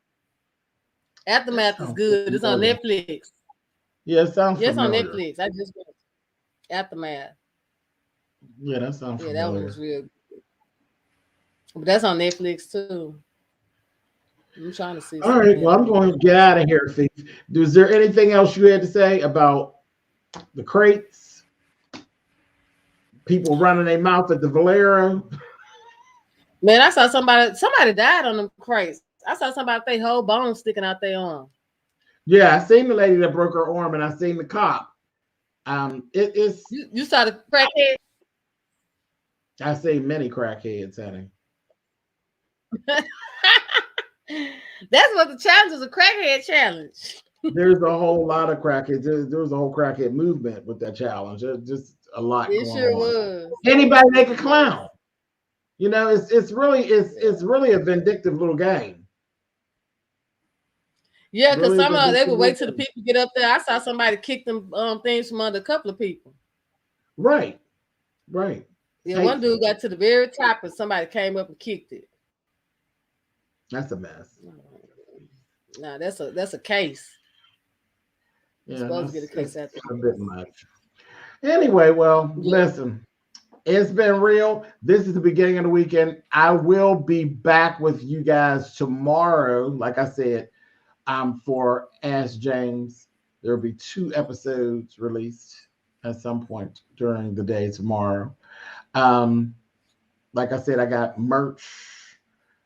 Aftermath is good. It's on Netflix. Yeah, it sounds yes, familiar. on Netflix. I just watched Aftermath. Yeah, that sounds familiar. That one was real good. But that's on Netflix too. I'm trying to see. All right, well, I'm going to get out of here, Fifi. Is there anything else you had to say about the crates? People running their mouth at the Valero? Man, I saw somebody died on them crates. I saw somebody their whole bone sticking out their arm. Yeah, I seen the lady that broke her arm, and I seen the cop. It's you saw the crackhead. I seen many crackheads, honey. That's what the challenge is, a crackhead challenge. There's a whole lot of crackheads. There was a whole crackhead movement with that challenge. There's just a lot It going sure on. was. Anybody make a clown. You know, it's really a vindictive little game. Yeah, because Really some of they vindictive would wait till little the people get up there. I saw somebody kick them things from under a couple of people. Right. Yeah, one dude got to the very top and somebody came up and kicked it. That's a mess. Nah, that's a case. You're Yeah, supposed to get a case that's after a bit much. Anyway, well, listen, it's been real. This is the beginning of the weekend. I will be back with you guys tomorrow. Like I said, for Ask James. There will be 2 episodes released at some point during the day tomorrow. Like I said, I got more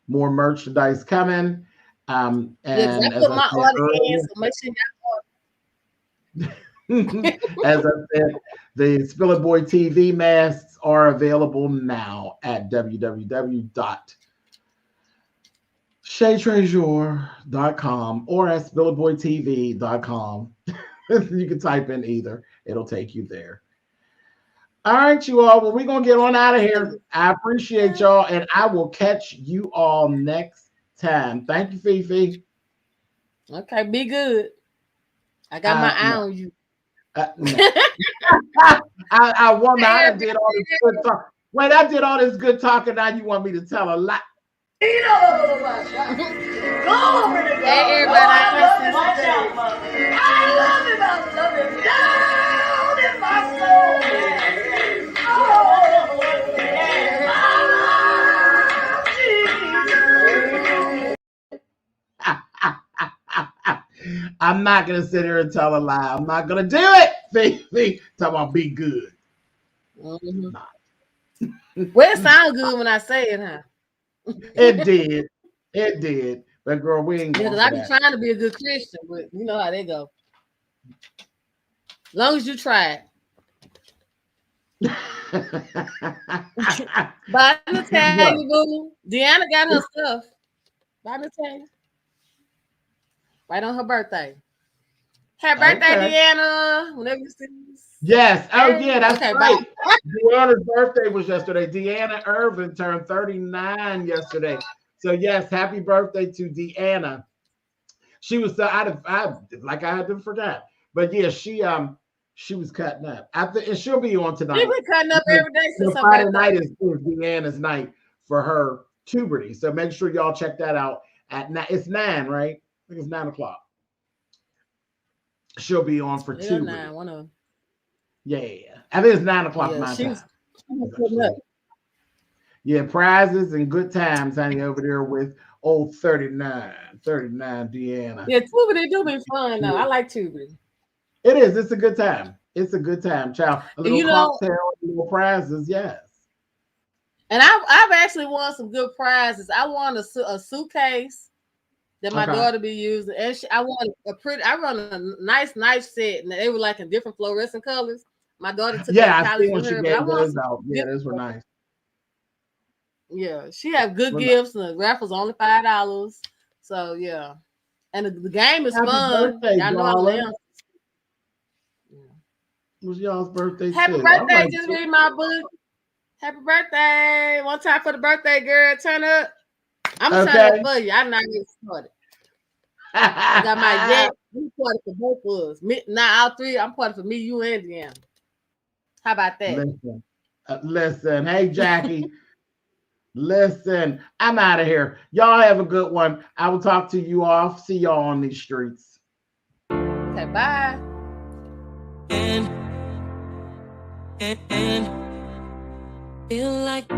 merchandise coming. And I put my order in, so make sure as I said, the SpillitBoy TV masks are available now at www.shaytreasure.com or at SpillitBoyTV.com. You can type in either. It'll take you there. All right, you all. Well, we're going to get on out of here. I appreciate y'all, and I will catch you all next time. Thank you, Fifi. Okay, be good. I got my eye on you. I wonder. I did all this good talk. Wait, I did all this good talking. Now you want me to tell a lie? Hey, everybody. I love him down in my soul. I'm not gonna sit here and tell a lie. I'm not gonna do it. Fifi, talking about be good. Mm-hmm. Well, it sounds good when I say it, huh? It did. But girl, we ain't going. I be trying to be a good Christian, but you know how they go. As long as you try it. Bye, Natalia, boo. Deanna got her stuff. Bye, Natalia. Right on her birthday. Happy birthday, Deanna. Whenever you see this. Yes. Oh, yeah, that's right. Bye. Deanna's birthday was yesterday. Deanna Irvin turned 39 yesterday. So, yes, happy birthday to Deanna. She was I had to forget. But yeah, she was cutting up. And she'll be on tonight. She's been cutting up every day since Friday night is Deanna's night for her puberty. So make sure y'all check that out it's 9, right? I think it's 9:00. She'll be on for 2. 9, Yeah. I think it's 9:00 my time. Yeah, prizes and good times hanging over there with old 39 Deanna. Yeah, Tuberty do be fun though. I like Tuberty. It is. It's a good time. Child. A little cocktail, little prizes, yes. And I've actually won some good prizes. I won a suitcase that my daughter be using, and I run a nice knife set, and they were like in different fluorescent colors. My daughter took I see when she gave those out. Yeah, those were nice. Yeah, she have good gifts, and the raffle's only $5. So yeah, and the game is fun. I know I am. It was y'all's birthday. Happy birthday! Just read my book. Happy birthday! One time for the birthday girl. Turn up. I'm gonna turn up for you. I'm not getting started. I got my yak. We party for both of us. All 3. I'm party for me, you, and Deanna. How about that? Listen. Hey, Jackie. Listen. I'm out of here. Y'all have a good one. I will talk to you off. See y'all on these streets. Okay, bye. And feel like